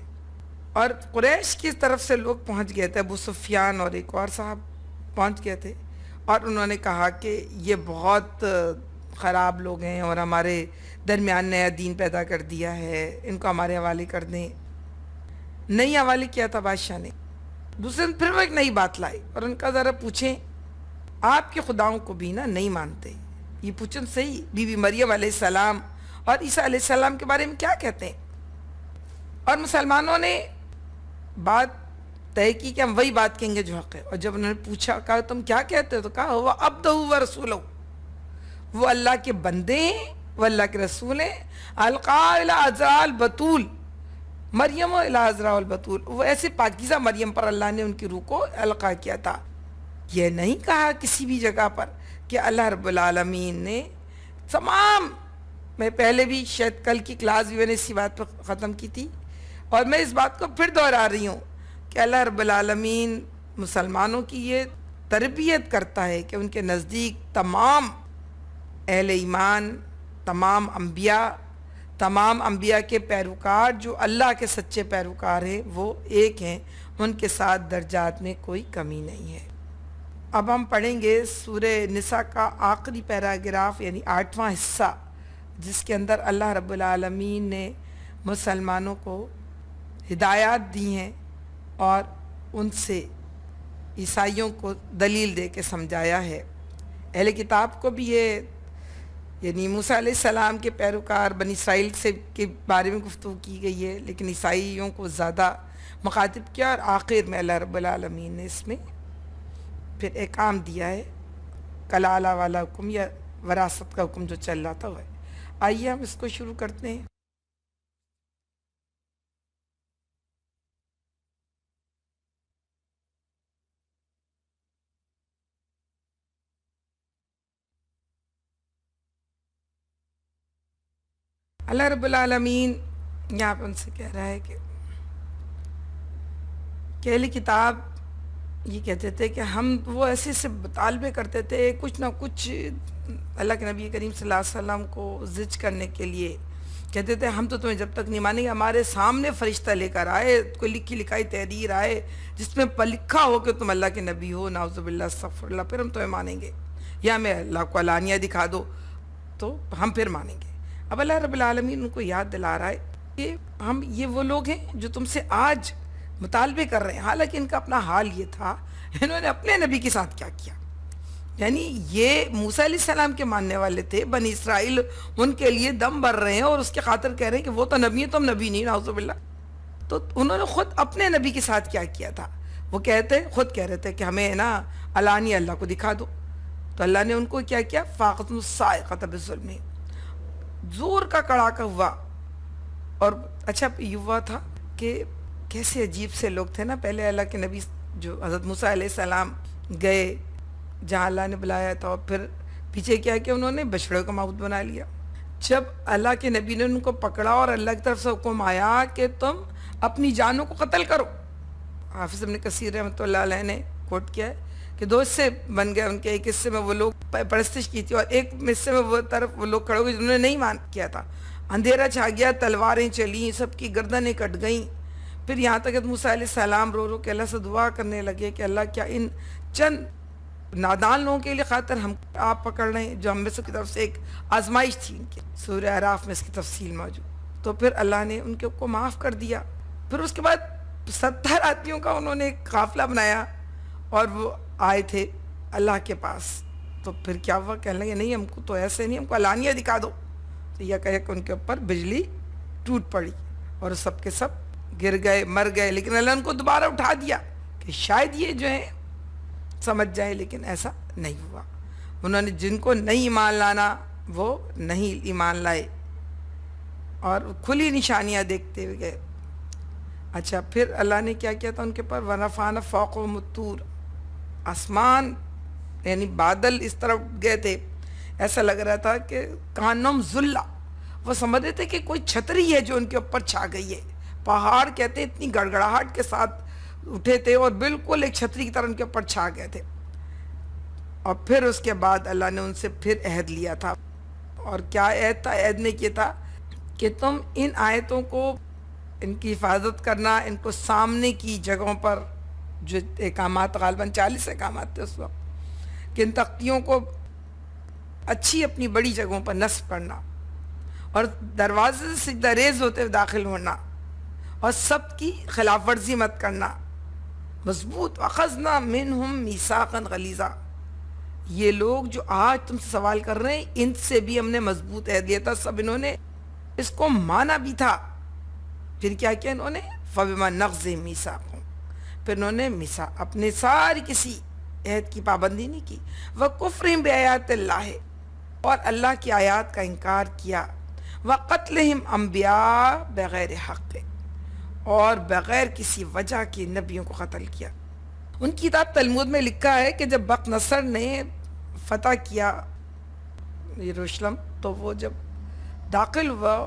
A: اور قریش کی طرف سے لوگ پہنچ گئے تھے، ابو سفیان اور ایک اور صاحب پہنچ گئے تھے، اور انہوں نے کہا کہ یہ بہت خراب لوگ ہیں اور ہمارے درمیان نیا دین پیدا کر دیا ہے، ان کو ہمارے حوالے کر دیں۔ نئی حوالے کیا تھا بادشاہ نے، دوسرے دن پھر وہ ایک نئی بات لائے اور ان کا ذرا پوچھیں آپ کے خداؤں کو بھی نا نہیں مانتے، یہ پوچھیں صحیح، بی بی مریم علیہ السلام اور عیسیٰ علیہ السلام کے بارے میں کیا کہتے ہیں؟ اور مسلمانوں نے بات طے کی کہ ہم وہی بات کہیں گے جو حق ہے، اور جب انہوں نے پوچھا کہا تم کیا کہتے ہو، تو کہا ہوا عبدہ و رسولہ، وہ اللہ کے بندے ہیں، وہ اللہ کے رسول ہیں. القا الی عذراء البتول، مریم و الی عذراء البتول، وہ ایسے پاکیزہ مریم پر اللہ نے ان کی روح کو القا کیا تھا. یہ نہیں کہا کسی بھی جگہ پر کہ اللہ رب العالمین نے تمام، میں پہلے بھی شاید کل کی کلاس بھی میں نے اسی بات پر ختم کی تھی، اور میں اس بات کو پھر دہرا رہی ہوں کہ اللہ رب العالمین مسلمانوں کی یہ تربیت کرتا ہے کہ ان کے نزدیک تمام اہل ایمان، تمام انبیاء کے پیروکار جو اللہ کے سچے پیروکار ہیں وہ ایک ہیں، ان کے ساتھ درجات میں کوئی کمی نہیں ہے. اب ہم پڑھیں گے سورہ نساء کا آخری پیراگراف، یعنی 8واں حصہ، جس کے اندر اللہ رب العالمین نے مسلمانوں کو ہدایات دی ہیں اور ان سے عیسائیوں کو دلیل دے کے سمجھایا ہے. اہل کتاب کو بھی یہ، یعنی موسیٰ علیہ السلام کے پیروکار بنی اسرائیل سے کے بارے میں گفتگو کی گئی ہے، لیکن عیسائیوں کو زیادہ مخاطب کیا، اور آخر میں اللہ رب العالمین نے اس میں پھر احکام دیا ہے، کلالہ والا حکم یا وراثت کا حکم جو چل رہا تھا وہ ہے. آئیے ہم اس کو شروع کرتے ہیں. اللہ رب العالمین یہاں پہ ان سے کہہ رہا ہے کہ اہل کتاب یہ کہتے تھے کہ ہم وہ ایسے سے مطالبے کرتے تھے کچھ نہ کچھ اللہ کے نبی کریم صلی اللہ علیہ وسلم کو زج کرنے کے لیے. کہتے تھے ہم تو تمہیں جب تک نہیں مانیں گے ہمارے سامنے فرشتہ لے کر آئے، کوئی لکھی لکھائی تحریر آئے جس میں لکھا ہو کہ تم اللہ کے نبی ہو، نعوذ باللہ استغفر اللہ، پھر ہم تمہیں مانیں گے، یا ہمیں اللہ کو علانیہ دکھا دو تو ہم پھر مانیں گے. اب اللہ رب العالمین ان کو یاد دلا رہا ہے کہ ہم یہ وہ لوگ ہیں جو تم سے آج مطالبے کر رہے ہیں، حالانکہ ان کا اپنا حال یہ تھا، انہوں نے اپنے نبی کے ساتھ کیا کیا. یعنی یہ موسیٰ علیہ السلام کے ماننے والے تھے، بنی اسرائیل ان کے لیے دم بھر رہے ہیں اور اس کے خاطر کہہ رہے ہیں کہ وہ تو نبی ہیں، تم نبی نہیں، نعوذ باللہ. تو انہوں نے خود اپنے نبی کے ساتھ کیا کیا تھا. وہ خود کہہ رہے تھے کہ ہمیں نا علانیہ اللہ کو دکھا دو. تو اللہ نے ان کو کیا کیا، فاقتم الصاعقۃ بظلم، زور کا کڑاکا ہوا. اور اچھا یہ ہوا تھا کہ کیسے عجیب سے لوگ تھے نا. پہلے اللہ کے نبی جو حضرت موسیٰ علیہ السلام گئے جہاں اللہ نے بلایا تھا، اور پھر پیچھے کیا کہ انہوں نے بچڑے کو معبود بنا لیا. جب اللہ کے نبی نے ان کو پکڑا اور اللہ کی طرف سے حکم آیا کہ تم اپنی جانوں کو قتل کرو، حافظ ابن کثیر رحمۃ اللہ علیہ نے کوٹ کیا ہے کہ 2 حصے بن گئے ان کے. ایک حصے میں وہ لوگ پرستش کی تھی اور ایک حصے میں وہ لوگ کھڑے ہوئے جنہوں نے نہیں مان کیا تھا. اندھیرا چھا گیا، تلواریں چلیں، سب کی گردنیں کٹ گئیں. پھر یہاں تک کہ موسیٰ علیہ السلام رو رو کے اللہ سے دعا کرنے لگے کہ اللہ کیا ان چند نادان لوگوں کے لیے خاطر ہم آپ پکڑ رہے ہیں، جو ہم میں سے کی طرف سے ایک آزمائش تھی ان کی. سورہ اعراف میں اس کی تفصیل موجود. تو پھر اللہ نے ان کو معاف کر دیا. پھر اس کے بعد 70 آدمیوں کا انہوں نے ایک قافلہ بنایا اور وہ آئے تھے اللہ کے پاس. تو پھر کیا ہوا، کہنے لگے نہیں ہم کو تو ایسے نہیں، ہم کو علانیہ دکھا دو. تو یہ کہے کہ ان کے اوپر بجلی ٹوٹ پڑی اور سب کے سب گر گئے، مر گئے. لیکن اللہ نے ان کو دوبارہ اٹھا دیا کہ شاید یہ جو ہے سمجھ جائے، لیکن ایسا نہیں ہوا. انہوں نے جن کو نہیں ایمان لانا وہ نہیں ایمان لائے اور کھلی نشانیاں دیکھتے ہوئے گئے. اچھا پھر اللہ نے کیا کیا تھا ان کے پر، وَرَفَعْنَا فَوْقَهُمُ الطُّورَ، آسمان یعنی بادل اس طرف گئے تھے، ایسا لگ رہا تھا کہ کانم ذلہ، وہ سمجھ رہے تھے کہ کوئی چھتری ہے جو ان کے اوپر چھا گئی ہے. پہاڑ کہتے ہیں اتنی گڑگڑاہٹ کے ساتھ اٹھے تھے اور بالکل ایک چھتری کی طرح ان کے اوپر چھا گئے تھے. اور پھر اس کے بعد اللہ نے ان سے پھر عہد لیا تھا. اور کیا عہد تھا؟ عہد نے کیا تھا کہ تم ان آیتوں کو، ان کی حفاظت کرنا، ان کو سامنے کی جگہوں پر، جو احکامات غالباً 40 احکامات تھے اس وقت، کہ ان تختیوں کو اچھی اپنی بڑی جگہوں پر نصب کرنا اور دروازے سے سجدہ ریز ہوتے ہوئے داخل ہونا اور سب کی خلاف ورزی مت کرنا. مضبوط اخذنا منہم میثاقا غلیظا، یہ لوگ جو آج تم سے سوال کر رہے ہیں ان سے بھی ہم نے مضبوط عہد لیا تھا. سب انہوں نے اس کو مانا بھی تھا. پھر کیا کیا انہوں نے، فبما نقضہم میثاقہم، پھر انہوں نے اپنے ساری کسی عہد کی پابندی نہیں کی. وکفرہم بآیات اللہ، اور اللہ کی آیات کا انکار کیا، وقتلہم انبیاء بغیر حق، اور بغیر کسی وجہ کے نبیوں کو قتل کیا۔ ان کی کتاب تلمود میں لکھا ہے کہ جب بخت نصر نے فتح کیا یروشلم، تو وہ جب داخل ہوا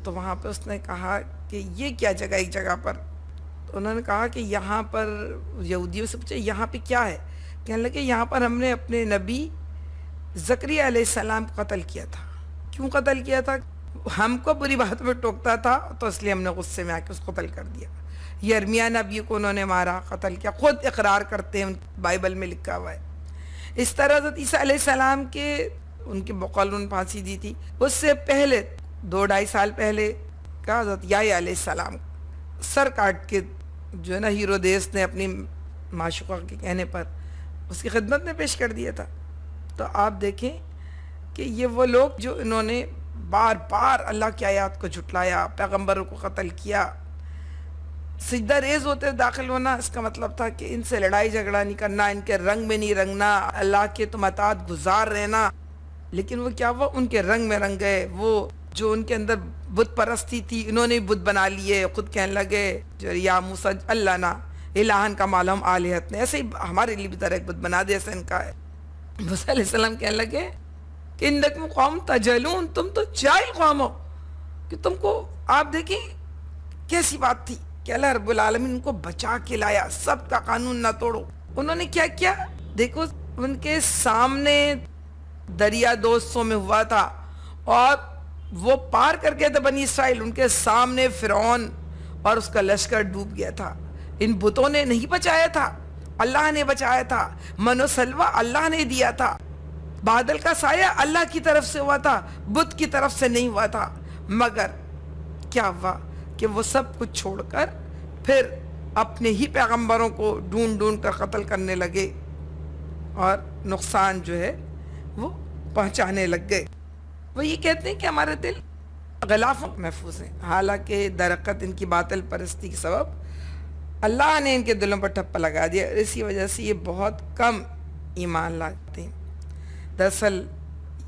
A: تو وہاں پہ اس نے کہا کہ یہ کیا جگہ، ایک جگہ پر انہوں نے کہا کہ یہاں پر، یہودیوں سے پوچھا یہاں پہ کیا ہے، کہنے لگے یہاں پر ہم نے اپنے نبی زکریا علیہ السلام کو قتل کیا تھا۔ کیوں قتل کیا تھا؟ ہم کو بری بات میں ٹوکتا تھا، تو اس لیے ہم نے غصے میں آ کے اس کو قتل کر دیا۔ یرمیہ نبی کو انہوں نے مارا، قتل کیا، خود اقرار کرتے ہیں، بائبل میں لکھا ہوا ہے۔ اس طرح حضرت عیسیٰ علیہ السلام کے ان کے بقول ان پھانسی دی تھی، اس سے پہلے 2-2.5 سال پہلے کا حضرت یحییٰ علیہ السلام سر کاٹ کے جو ہے نا ہیرودیس نے اپنی معشوقہ کے کہنے پر اس کی خدمت میں پیش کر دیا تھا۔ تو آپ دیکھیں کہ یہ وہ لوگ جو انہوں نے بار بار اللہ کی آیات کو جھٹلایا، پیغمبروں کو قتل کیا، سجدہ ریز ہوتے داخل ہونا، اس کا مطلب تھا کہ ان سے لڑائی جھگڑا نہیں کرنا، ان کے رنگ میں نہیں رنگنا، اللہ کے تم اطاعت گزار رہنا۔ لیکن وہ کیا ہوا، ان کے رنگ میں رنگ گئے۔ وہ جو ان کے اندر بت پرستی تھی، انہوں نے بت بنا لیے، خود کہنے لگے جو یا موسیٰ اللہ نا الہن کا معلوم آلہت نے، ایسے ہی ہمارے لیے بھی طرح ایک بت بنا دے، ایسا ان کا ہے۔ موسیٰ علیہ السلام کہنے لگے کہ انکم قوم تجہلون، تم تو جاہل قوم ہو، کہ تم کو، آپ دیکھیں کیسی بات تھی کہ اللہ رب العالمین ان کو بچا کے لایا، سب کا قانون نہ توڑو۔ انہوں نے کیا کیا؟ دیکھو ان کے سامنے دریا 200 میں ہوا تھا، اور وہ پار کر گئے تھے بنی اسرائیل، ان کے سامنے فرعون اور اس کا لشکر ڈوب گیا تھا۔ ان بتوں نے نہیں بچایا تھا، اللہ نے بچایا تھا۔ من و سلوہ اللہ نے دیا تھا، بادل کا سایہ اللہ کی طرف سے ہوا تھا، بت کی طرف سے نہیں ہوا تھا۔ مگر کیا ہوا کہ وہ سب کچھ چھوڑ کر پھر اپنے ہی پیغمبروں کو ڈھونڈ ڈھونڈ کر قتل کرنے لگے، اور نقصان جو ہے وہ پہنچانے لگ گئے۔ وہ یہ کہتے ہیں کہ ہمارے دل غلافوں محفوظ ہیں، حالانکہ درقت ان کی باطل پرستی کے سبب اللہ نے ان کے دلوں پر ٹھپا لگا دیا، اسی وجہ سے یہ بہت کم ایمان لاتے ہیں۔ دراصل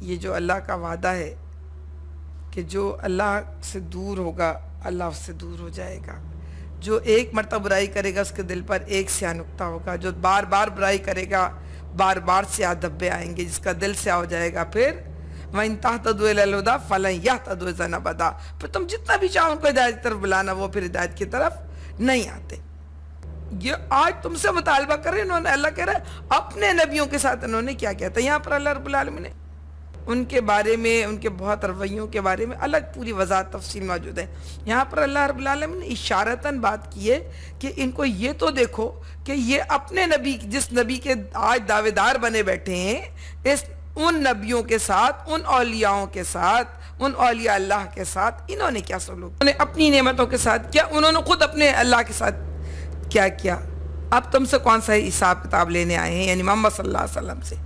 A: یہ جو اللہ کا وعدہ ہے کہ جو اللہ سے دور ہوگا اللہ اس سے دور ہو جائے گا، جو ایک مرتبہ برائی کرے گا اس کے دل پر ایک سیاہ نقطہ ہوگا، جو بار بار برائی کرے گا بار بار سیاہ دھبے آئیں گے، جس کا دل سیاہ ہو جائے گا، پھر وَإِن تَهْتَدُوا إِلَى الْهُدَىٰ فَلَن يَهْتَدُوا إِذًا أَبَدًا، پھر تم جتنا بھی چاہو ان کو ہدایت کی طرف بلانا، وہ پھر ہدایت کی طرف نہیں آتے۔ یہ آج تم سے مطالبہ کر رہے ہیں، انہوں نے، اللہ کہہ رہا ہے اپنے نبیوں کے ساتھ انہوں نے کیا کیا تھا۔ یہاں پر اللہ رب العالمین نے ان کے بارے میں، ان کے بہت رویوں کے بارے میں الگ پوری وضاحت تفصیل موجود ہے۔ یہاں پر اللہ رب العالمین نے اشارتاً بات کی ہے کہ ان کو یہ تو دیکھو کہ یہ اپنے نبی، جس نبی کے آج دعوے دار بنے بیٹھے ہیں، ان نبیوں کے ساتھ، ان اولیاءوں کے ساتھ، ان اولیاء اللہ کے ساتھ انہوں نے کیا سلوک، انہوں نے اپنی نعمتوں کے ساتھ کیا، انہوں نے خود اپنے اللہ کے ساتھ کیا کیا۔ اب تم سے کون سا حساب کتاب لینے آئے ہیں، یعنی محمد صلی اللہ علیہ وسلم سے۔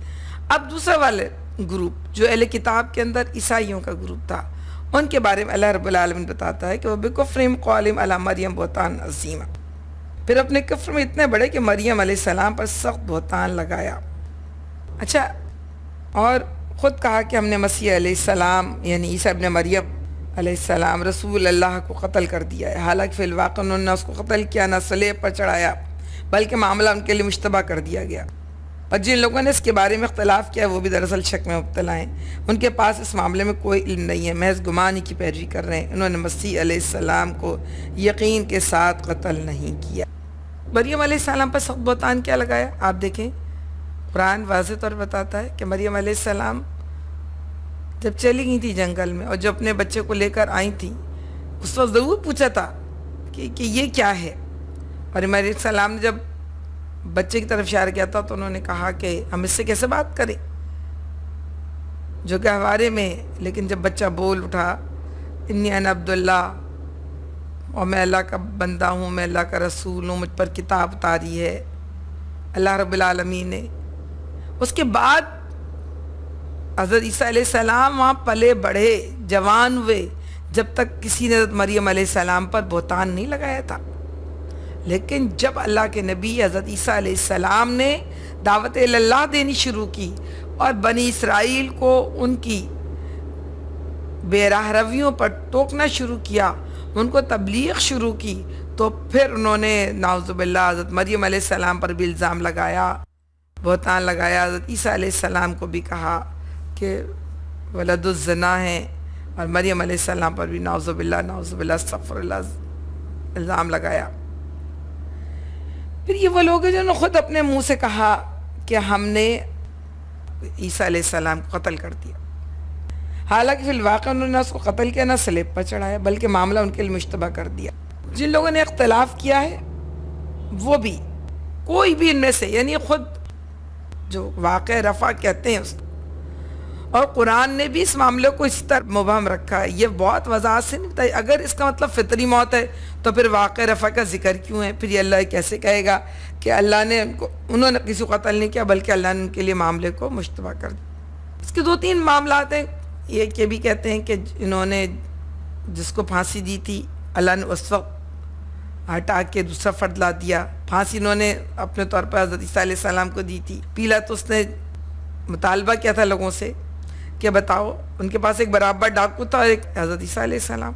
A: اب دوسرا والے گروپ جو اہل کتاب کے اندر عیسائیوں کا گروپ تھا، ان کے بارے میں اللہ رب العالمین بتاتا ہے کہ وہ بکفرہم قولہم علی مریم بہتان عظیما، پھر اپنے کفر میں اتنے بڑے کہ مریم علیہ السلام پر سخت بہتان لگایا۔ اچھا، اور خود کہا کہ ہم نے مسیح علیہ السلام یعنی عیسیٰ ابن مریم علیہ السلام رسول اللہ کو قتل کر دیا ہے، حالانکہ فی الواقع انہوں نے اس کو قتل کیا، نہ صلیب پر چڑھایا، بلکہ معاملہ ان کے لیے مشتبہ کر دیا گیا۔ اور جن لوگوں نے اس کے بارے میں اختلاف کیا وہ بھی دراصل شک میں مبتلا ہیں، ان کے پاس اس معاملے میں کوئی علم نہیں ہے، محض گمان ہی کی پیروی کر رہے ہیں۔ انہوں نے مسیح علیہ السلام کو یقین کے ساتھ قتل نہیں کیا۔ مریم علیہ السلام پر سخت بہتان کیا لگایا؟ آپ دیکھیں قرآن واضح طور پر بتاتا ہے کہ مریم علیہ السلام جب چلی گئی تھی جنگل میں، اور جب اپنے بچے کو لے کر آئی تھی، اس وقت ضرور پوچھا تھا کہ یہ کیا ہے، اور مریم علیہ السلام نے جب بچے کی طرف اشارہ کیا تھا تو انہوں نے کہا کہ ہم اس سے کیسے بات کریں، جو کہ ہمارے میں، لیکن جب بچہ بول اٹھا انی انا عبداللہ، اور میں اللہ کا بندہ ہوں، میں اللہ کا رسول ہوں، مجھ پر کتاب اتاری ہے اللہ رب العالمین نے، اس کے بعد حضرت عیسیٰ علیہ السلام وہاں پلے بڑھے، جوان ہوئے، جب تک کسی نے حضرت مریم علیہ السلام پر بہتان نہیں لگایا تھا۔ لیکن جب اللہ کے نبی حضرت عیسیٰ علیہ السلام نے دعوت اللہ دینی شروع کی، اور بنی اسرائیل کو ان کی بے راہ رویوں پر ٹوکنا شروع کیا، ان کو تبلیغ شروع کی، تو پھر انہوں نے نعوذ باللہ حضرت مریم علیہ السلام پر بھی الزام لگایا، بہتان لگایا، حضرت عیسیٰ علیہ السلام کو بھی کہا کہ ولد الزنا ہیں، اور مریم علیہ السلام پر بھی نعوذ باللہ استغفر اللہ الزام لگایا۔ پھر یہ وہ لوگ ہیں جنہوں نے خود اپنے منہ سے کہا کہ ہم نے عیسیٰ علیہ السلام کو قتل کر دیا، حالانکہ فی الواقع انہوں نے اس کو قتل کیا، نہ سلیب پر چڑھایا، بلکہ معاملہ ان کے لیے مشتبہ کر دیا۔ جن لوگوں نے اختلاف کیا ہے وہ بھی، کوئی بھی ان میں سے، یعنی خود جو واقع رفع کہتے ہیں اس کو، اور قرآن نے بھی اس معاملے کو اس طرح مبہم رکھا ہے، یہ بہت وضاحت سے نہیں بتائی۔ اگر اس کا مطلب فطری موت ہے تو پھر واقع رفع کا ذکر کیوں ہے؟ پھر یہ اللہ کیسے کہے گا کہ اللہ نے انہوں نے کسی کو قتل نہیں کیا، بلکہ اللہ نے ان کے لیے معاملے کو مشتبہ کر دیا۔ اس کے دو تین معاملات ہیں، یہ کہ بھی کہتے ہیں کہ انہوں نے جس کو پھانسی دی تھی اللہ نے اس وقت ہٹا کے دوسرا فرد لا دیا، پھانسی انہوں نے اپنے طور پر حضرت عیسیٰ علیہ السلام کو دی تھی، پیلاطس نے مطالبہ کیا تھا لوگوں سے کہ بتاؤ، ان کے پاس ایک برابر ڈاکو تھا اور ایک حضرت عیسیٰ علیہ السلام،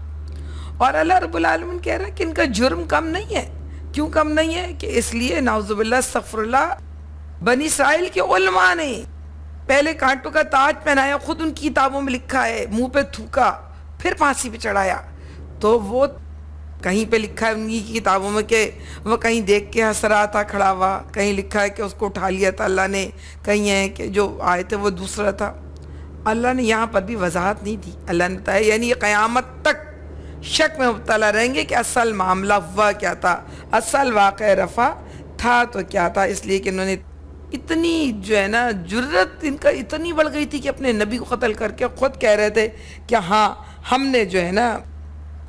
A: اور اللہ رب العالمین کہہ رہا ہے کہ ان کا جرم کم نہیں ہے۔ کیوں کم نہیں ہے؟ کہ اس لیے نعوذ باللہ استغفر اللہ، بنی اسرائیل کے علماء نے پہلے کانٹوں کا تاج پہنایا، خود ان کی کتابوں میں لکھا ہے، منہ پہ تھوکا، پھر پھانسی پہ چڑھایا، تو وہ کہیں پہ لکھا ہے انہی کی کتابوں میں کہ وہ کہیں دیکھ کے ہنس رہا تھا کھڑا ہوا، کہیں لکھا ہے کہ اس کو اٹھا لیا تھا اللہ نے، کہیں ہے کہ جو آئے تھے وہ دوسرا تھا۔ اللہ نے یہاں پر بھی وضاحت نہیں دی، اللہ نے بتایا یعنی یہ قیامت تک شک میں مبتلا رہیں گے کہ اصل معاملہ ہوا کیا تھا، اصل واقع رفع تھا تو کیا تھا۔ اس لیے کہ انہوں نے اتنی جو ہے نا جرت ان کا اتنی بڑھ گئی تھی کہ اپنے نبی کو قتل کر کے خود کہہ رہے تھے کہ ہاں ہم نے جو ہے نا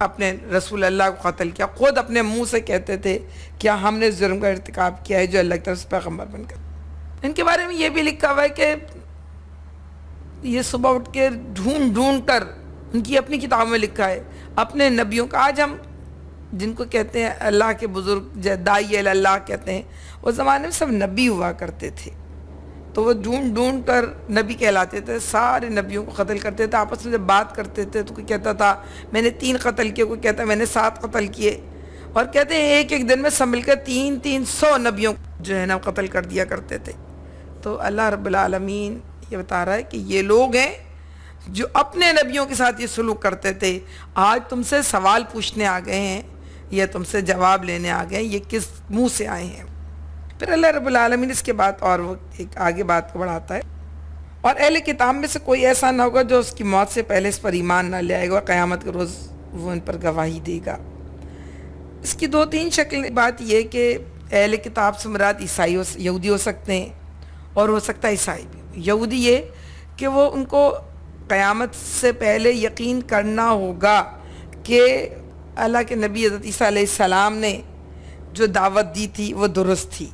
A: اپنے رسول اللہ کو قتل کیا، خود اپنے منہ سے کہتے تھے کہ ہم نے جرم کا ارتکاب کیا ہے جو اللہ کی طرف سے پیغمبر بن کر۔ ان کے بارے میں یہ بھی لکھا ہوا ہے کہ یہ صبح اٹھ کے ڈھونڈ ڈھونڈ کر، ان کی اپنی کتابوں میں لکھا ہے اپنے نبیوں کا، آج ہم جن کو کہتے ہیں اللہ کے بزرگ داعی اللہ کہتے ہیں، اس زمانے میں سب نبی ہوا کرتے تھے، تو وہ ڈھونڈ ڈھونڈ کر نبی کہلاتے تھے، سارے نبیوں کو قتل کرتے تھے، آپس میں جب بات کرتے تھے تو کوئی کہتا تھا میں نے 3 قتل کیے، کوئی کہتا میں نے 7 قتل کیے، اور کہتے ہیں ایک ایک دن میں سب مل کر 300 نبیوں جو ہے نا قتل کر دیا کرتے تھے۔ تو اللہ رب العالمین یہ بتا رہا ہے کہ یہ لوگ ہیں جو اپنے نبیوں کے ساتھ یہ سلوک کرتے تھے، آج تم سے سوال پوچھنے آ گئے ہیں یا تم سے جواب لینے آ گئے ہیں، یہ کس منہ سے آئے ہیں؟ پھر اللہ رب العالمین اس کے بعد اور وہ ایک آگے بات کو بڑھاتا ہے، اور اہل کتاب میں سے کوئی ایسا نہ ہوگا جو اس کی موت سے پہلے اس پر ایمان نہ لے آئے گا، قیامت کے روز وہ ان پر گواہی دے گا۔ اس کی 2-3 شکلیں، بات یہ کہ اہل کتاب سے مراد عیسائی یہودی ہو سکتے ہیں، اور ہو سکتا ہے عیسائی بھی۔ یہودی یہ کہ وہ ان کو قیامت سے پہلے یقین کرنا ہوگا کہ اللہ کے نبی حضرت عیسیٰ علیہ السلام نے جو دعوت دی تھی وہ درست تھی،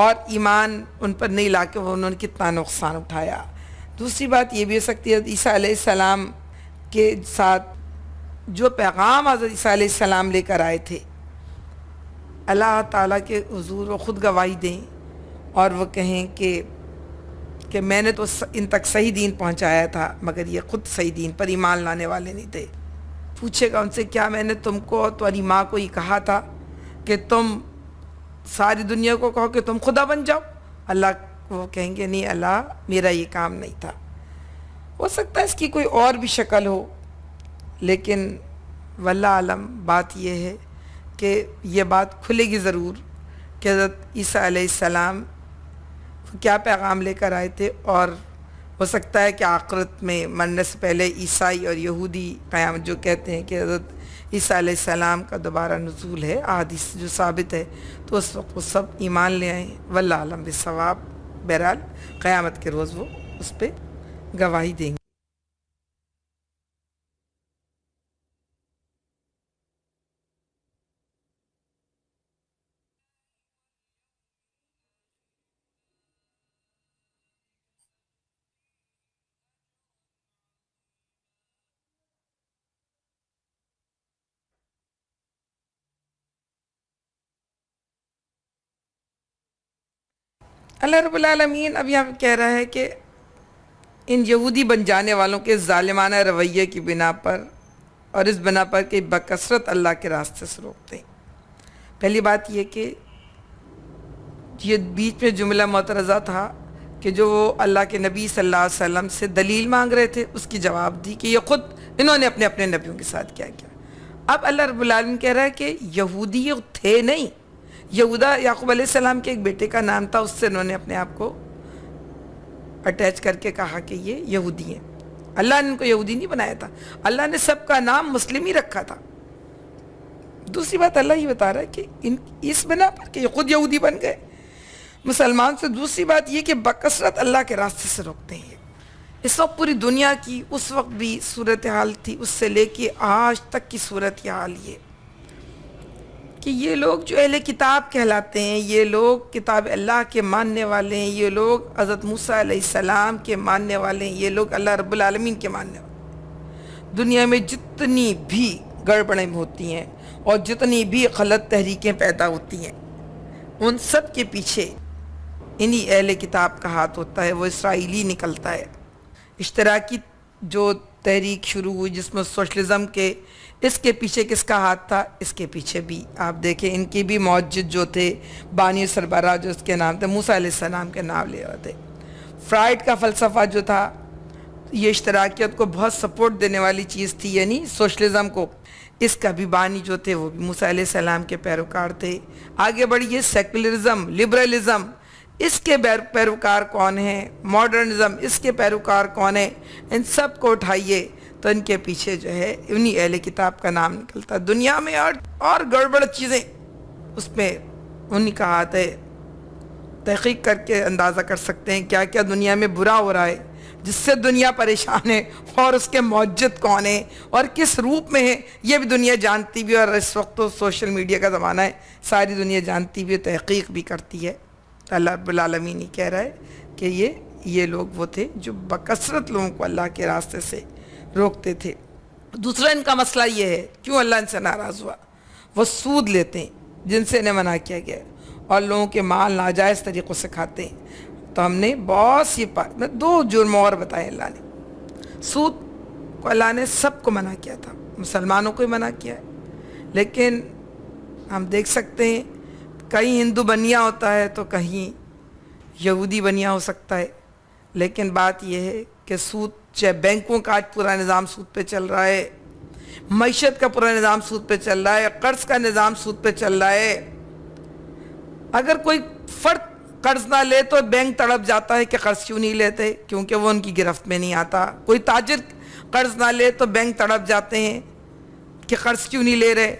A: اور ایمان ان پر نہیں لا کے انہوں نے کتنا نقصان اٹھایا۔ دوسری بات یہ بھی ہو سکتی ہے عیسیٰ علیہ السلام کے ساتھ جو پیغام حضرت عیسیٰ علیہ السلام لے کر آئے تھے، اللہ تعالیٰ کے حضور وہ خود گواہی دیں اور وہ کہیں کہ میں نے تو ان تک صحیح دین پہنچایا تھا، مگر یہ خود صحیح دین پر ایمان لانے والے نہیں تھے۔ پوچھے گا ان سے کیا میں نے تم کو اور تمہاری ماں کو یہ کہا تھا کہ تم ساری دنیا کو کہو کہ تم خدا بن جاؤ؟ اللہ وہ کہیں گے نہیں اللہ میرا یہ کام نہیں تھا۔ ہو سکتا ہے اس کی کوئی اور بھی شکل ہو، لیکن واللہ عالم بات یہ ہے کہ یہ بات کھلے گی ضرور کہ حضرت عیسیٰ علیہ السلام کیا پیغام لے کر آئے تھے، اور ہو سکتا ہے کہ آخرت میں مرنے سے پہلے عیسائی اور یہودی قیامت جو کہتے ہیں کہ حضرت عیسیٰ علیہ السلام کا دوبارہ نزول ہے، احادیث جو ثابت ہے، تو اس وقت وہ سب ایمان لے آئیں۔ واللہ عالم بالصواب۔ بہرحال قیامت کے روز وہ اس پہ گواہی دیں گے۔ اللہ رب العالمین اب یہاں کہہ رہا ہے کہ ان یہودی بن جانے والوں کے ظالمانہ رویے کی بنا پر اور اس بنا پر کہ بکثرت اللہ کے راستے سے روکتے ہیں۔ پہلی بات یہ کہ یہ بیچ میں جملہ معترضہ تھا کہ جو وہ اللہ کے نبی صلی اللہ علیہ وسلم سے دلیل مانگ رہے تھے، اس کی جواب دی کہ یہ خود انہوں نے اپنے اپنے نبیوں کے ساتھ کیا کیا۔ اب اللہ رب العالمین کہہ رہا ہے کہ یہودی تھے نہیں، یہودا یعقوب علیہ السلام کے ایک بیٹے کا نام تھا، اس سے انہوں نے اپنے آپ کو اٹیچ کر کے کہا کہ یہ یہودی ہیں۔ اللہ نے ان کو یہودی نہیں بنایا تھا، اللہ نے سب کا نام مسلم ہی رکھا تھا۔ دوسری بات اللہ یہ بتا رہا ہے کہ اس بنا پر کہ یہ خود یہودی بن گئے مسلمان سے۔ دوسری بات یہ کہ بکثرت اللہ کے راستے سے روکتے ہیں۔ اس وقت پوری دنیا کی اس وقت بھی صورتحال تھی، اس سے لے کے آج تک کی صورتحال یہ کہ یہ لوگ جو اہل کتاب کہلاتے ہیں، یہ لوگ کتاب اللہ کے ماننے والے ہیں، یہ لوگ حضرت موسیٰ علیہ السلام کے ماننے والے ہیں، یہ لوگ اللہ رب العالمین کے ماننے والے ہیں۔ دنیا میں جتنی بھی گڑبڑیں ہوتی ہیں اور جتنی بھی غلط تحریکیں پیدا ہوتی ہیں، ان سب کے پیچھے انہی اہل کتاب کا ہاتھ ہوتا ہے، وہ اسرائیلی نکلتا ہے۔ اشتراکی جو تحریک شروع ہوئی جس میں سوشلزم کے، اس کے پیچھے کس کا ہاتھ تھا؟ اس کے پیچھے بھی آپ دیکھیں ان کی بھی موجد جو تھے، بانی سربراہ جو اس کے نام تھے، موسیٰ علیہ السلام کے نام لے رہے تھے۔ فرائڈ کا فلسفہ جو تھا یہ اشتراکیت کو بہت سپورٹ دینے والی چیز تھی، یعنی سوشلزم کو، اس کا بھی بانی جو تھے وہ بھی موسیٰ علیہ السلام کے پیروکار تھے۔ آگے بڑھیے، سیکولرزم، لبرلزم، اس کے پیروکار کون ہیں؟ ماڈرنزم، اس کے پیروکار کون ہیں؟ ان سب کو اٹھائیے تو ان کے پیچھے جو ہے انہی اہل کتاب کا نام نکلتا ہے۔ دنیا میں اور گڑبڑ چیزیں اس میں انہی کا ہاتھ ہے۔ تحقیق کر کے اندازہ کر سکتے ہیں کیا کیا دنیا میں برا ہو رہا ہے جس سے دنیا پریشان ہے، اور اس کے موجد کون ہیں اور کس روپ میں ہیں، یہ بھی دنیا جانتی بھی، اور اس وقت تو سوشل میڈیا کا زمانہ ہے، ساری دنیا جانتی بھی، تحقیق بھی کرتی ہے۔ تو اللہ رب العالمین ہی کہہ رہا ہے کہ یہ لوگ وہ تھے جو بکثرت لوگوں کو اللہ کے راستے سے روکتے تھے۔ دوسرا ان کا مسئلہ یہ ہے، کیوں اللہ ان سے ناراض ہوا؟ وہ سود لیتے ہیں جن سے انہیں منع کیا گیا ہے، اور لوگوں کے مال ناجائز طریقوں سے کھاتے ہیں۔ تو ہم نے بہت سی میں 2 جرم اور بتائے اللہ نے۔ سود کو اللہ نے سب کو منع کیا تھا، مسلمانوں کو ہی منع کیا ہے، لیکن ہم دیکھ سکتے ہیں کہیں ہندو بنیا ہوتا ہے تو کہیں یہودی بنیا ہو سکتا ہے، لیکن بات یہ ہے کہ سود، چاہے بینکوں کا آج پورا نظام سود پہ چل رہا ہے، معیشت کا پورا نظام سود پہ چل رہا ہے، قرض کا نظام سود پہ چل رہا ہے۔ اگر کوئی فرد قرض نہ لے تو بینک تڑپ جاتا ہے کہ قرض کیوں نہیں لیتے، کیونکہ وہ ان کی گرفت میں نہیں آتا۔ کوئی تاجر قرض نہ لے تو بینک تڑپ جاتے ہیں کہ قرض کیوں نہیں لے رہے،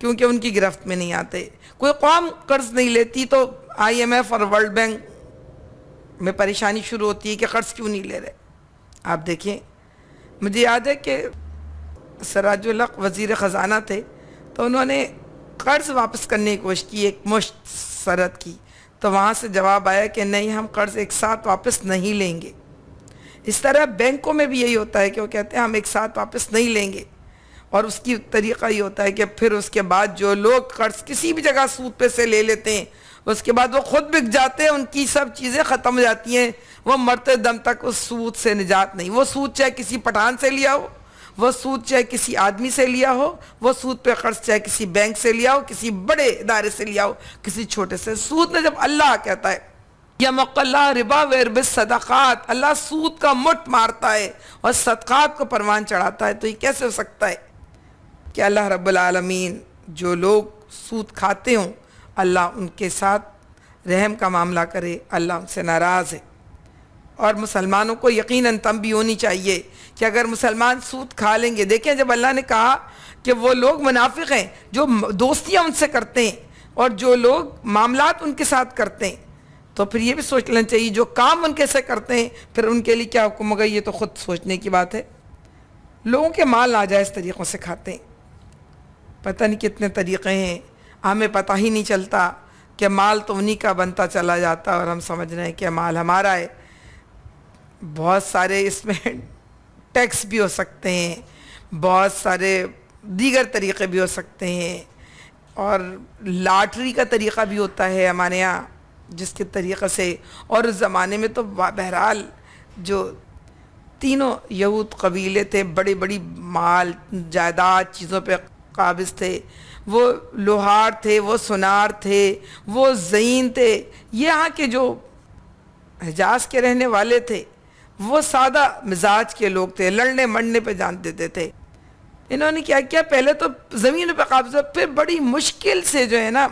A: کیونکہ ان کی گرفت میں نہیں آتے۔ کوئی قوم قرض نہیں لیتی تو IMF اور ورلڈ بینک میں پریشانی شروع ہوتی ہے کہ قرض کیوں نہیں لے رہے۔ آپ دیکھیں، مجھے یاد ہے کہ سراج الحق وزیر خزانہ تھے، تو انہوں نے قرض واپس کرنے کی کوشش کی، ایک مشت شرط کی، تو وہاں سے جواب آیا کہ نہیں، ہم قرض ایک ساتھ واپس نہیں لیں گے۔ اس طرح بینکوں میں بھی یہی ہوتا ہے کہ وہ کہتے ہیں ہم ایک ساتھ واپس نہیں لیں گے، اور اس کی طریقہ یہ ہوتا ہے کہ پھر اس کے بعد جو لوگ قرض کسی بھی جگہ سود پہ سے لے لیتے ہیں، اس کے بعد وہ خود بک جاتے ہیں، ان کی سب چیزیں ختم ہو جاتی ہیں، وہ مرتے دم تک اس سود سے نجات نہیں۔ وہ سود چاہے کسی پٹھان سے لیا ہو، وہ سود چاہے کسی آدمی سے لیا ہو، وہ سود پہ قرض چاہے کسی بینک سے لیا ہو، کسی بڑے ادارے سے لیا ہو، کسی چھوٹے سے۔ سود میں جب اللہ کہتا ہے یمحق اللہ ربا ویربی الصدقات، اللہ سود کا مٹ مارتا ہے اور صدقات کو پروان چڑھاتا ہے، تو یہ کیسے ہو سکتا ہے کہ اللہ رب العالمین جو لوگ سود کھاتے ہوں اللہ ان کے ساتھ رحم کا معاملہ کرے؟ اللہ ان سے ناراض ہے۔ اور مسلمانوں کو یقیناً تنبیہ ہونی چاہیے کہ اگر مسلمان سود کھا لیں گے، دیکھیں جب اللہ نے کہا کہ وہ لوگ منافق ہیں جو دوستیاں ان سے کرتے ہیں اور جو لوگ معاملات ان کے ساتھ کرتے ہیں، تو پھر یہ بھی سوچ لینا چاہیے جو کام ان کے سے کرتے ہیں پھر ان کے لیے کیا حکم ہوگا۔ یہ تو خود سوچنے کی بات ہے۔ لوگوں کے مال ناجائز طریقوں سے کھاتے ہیں، پتہ نہیں کتنے طریقے ہیں، ہمیں پتہ ہی نہیں چلتا کہ مال تو انہی کا بنتا چلا جاتا اور ہم سمجھ رہے ہیں کہ مال ہمارا ہے۔ بہت سارے اس میں ٹیکس بھی ہو سکتے ہیں، بہت سارے دیگر طریقے بھی ہو سکتے ہیں، اور لاٹری کا طریقہ بھی ہوتا ہے ہمارے یہاں جس کے طریقے سے، اور اس زمانے میں تو بہرحال جو تینوں یہود قبیلے تھے، بڑی بڑی مال جائیداد چیزوں پہ قابض تھے، وہ لوہار تھے، وہ سونار تھے، وہ زعین تھے۔ یہاں کے جو حجاز کے رہنے والے تھے وہ سادہ مزاج کے لوگ تھے، لڑنے مرنے پہ جان دیتے تھے۔ انہوں نے کیا کیا، پہلے تو زمین پہ قابض، پھر بڑی مشکل سے جو ہے نا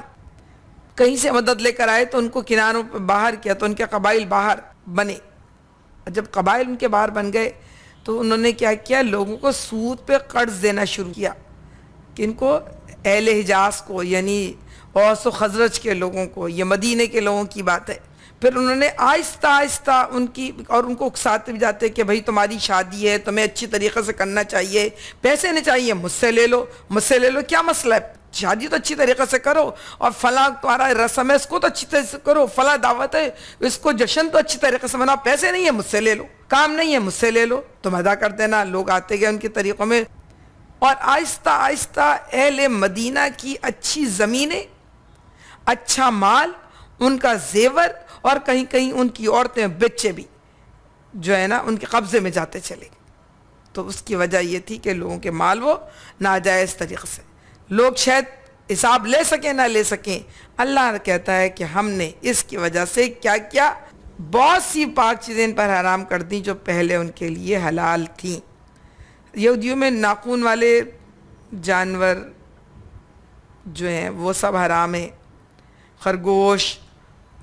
A: کہیں سے مدد لے کر آئے تو ان کو کناروں پہ باہر کیا، تو ان کے قبائل باہر بنے۔ جب قبائل ان کے باہر بن گئے تو انہوں نے کیا کیا، لوگوں کو سود پہ قرض دینا شروع کیا، کہ ان کو اہل حجاز کو، یعنی اوس و خزرج کے لوگوں کو، یہ مدینے کے لوگوں کی بات ہے۔ پھر انہوں نے آہستہ آہستہ ان کی، اور ان کو اکساتے بھی جاتے کہ بھائی تمہاری شادی ہے، تمہیں اچھی طریقے سے کرنا چاہیے، پیسے نہیں چاہیے، مجھ سے لے لو، مجھ سے لے لو، کیا مسئلہ ہے، شادی تو اچھی طریقے سے کرو، اور فلاں تمہارا رسم ہے اس کو تو اچھی طریقے سے کرو، فلاں دعوت ہے اس کو جشن تو اچھی طریقے سے مناؤ، پیسے نہیں ہے مجھ سے لے لو، کام نہیں ہے مجھ سے لے لو، تم ادا کر دینا۔ لوگ آتے گئے ان کے طریقوں میں، اور آہستہ آہستہ اہل مدینہ کی اچھی زمینیں، اچھا مال، ان کا زیور، اور کہیں کہیں ان کی عورتیں بچے بھی جو ہے نا ان کے قبضے میں جاتے چلے گئے۔ تو اس کی وجہ یہ تھی کہ لوگوں کے مال وہ ناجائز طریقے سے، لوگ شاید حساب لے سکیں نہ لے سکیں، اللہ کہتا ہے کہ ہم نے اس کی وجہ سے کیا کیا، بہت سی پاک چیزیں ان پر حرام کر دیں جو پہلے ان کے لیے حلال تھیں۔ یہودیوں میں ناخون والے جانور جو ہیں وہ سب حرام ہیں، خرگوش،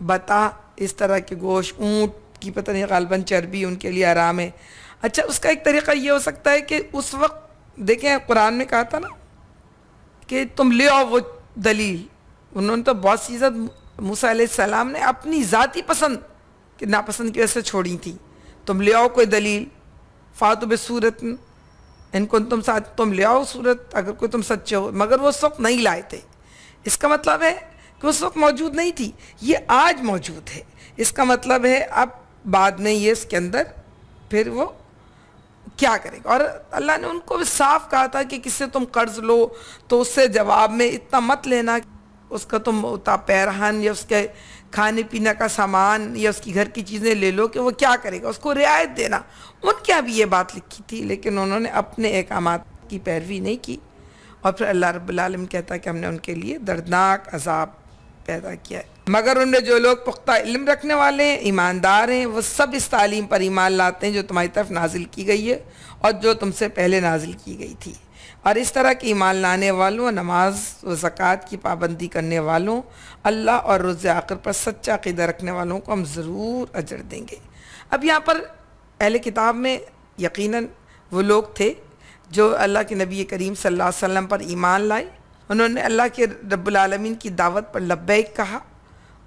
A: بطہ، اس طرح کے گوشت، اونٹ کی پتہ نہیں غالباً چربی ان کے لیے حرام ہے۔ اچھا، اس کا ایک طریقہ یہ ہو سکتا ہے کہ اس وقت دیکھیں قرآن میں کہا تھا نا کہ تم لے آؤ وہ دلیل، انہوں نے تو بہت سی چیزیں موسیٰ علیہ السلام نے اپنی ذاتی پسند کہ ناپسند کی وجہ سے چھوڑی تھی، تم لے آؤ کوئی دلیل، فاتوا بصورت ان کو تم لے آؤ صورت اگر کوئی تم سچے ہو، مگر وہ اس وقت نہیں لائے تھے۔ اس کا مطلب ہے کہ اس وقت موجود نہیں تھی، یہ آج موجود ہے۔ اس کا مطلب ہے اب بعد میں یہ اس کے اندر پھر وہ کیا کرے گا۔ اور اللہ نے ان کو بھی صاف کہا تھا کہ کس سے تم قرض لو تو اس سے جواب میں اتنا مت لینا، اس کا تم پیرہن یا اس کے کھانے پینے کا سامان یا اس کی گھر کی چیزیں لے لو کہ وہ کیا کرے گا، اس کو رعایت دینا۔ ان کے ابھی یہ بات لکھی تھی لیکن انہوں نے اپنے احکامات کی پیروی نہیں کی، اور پھر اللہ رب العالمین کہتا ہے کہ ہم نے ان کے لیے دردناک عذاب پیدا کیا ہے۔ مگر ان میں جو لوگ پختہ علم رکھنے والے ہیں، ایماندار ہیں، وہ سب اس تعلیم پر ایمان لاتے ہیں جو تمہاری طرف نازل کی گئی ہے اور جو تم سے پہلے نازل کی گئی تھی، اور اس طرح کے ایمان لانے والوں، نماز و زکوٰۃ کی پابندی کرنے والوں، اللہ اور روز آخر پر سچا عقیدہ رکھنے والوں کو ہم ضرور اجر دیں گے۔ اب یہاں پر اہل کتاب میں یقیناً وہ لوگ تھے جو اللہ کے نبی کریم صلی اللہ علیہ وسلم پر ایمان لائے، انہوں نے اللہ کے رب العالمین کی دعوت پر لبیک کہا،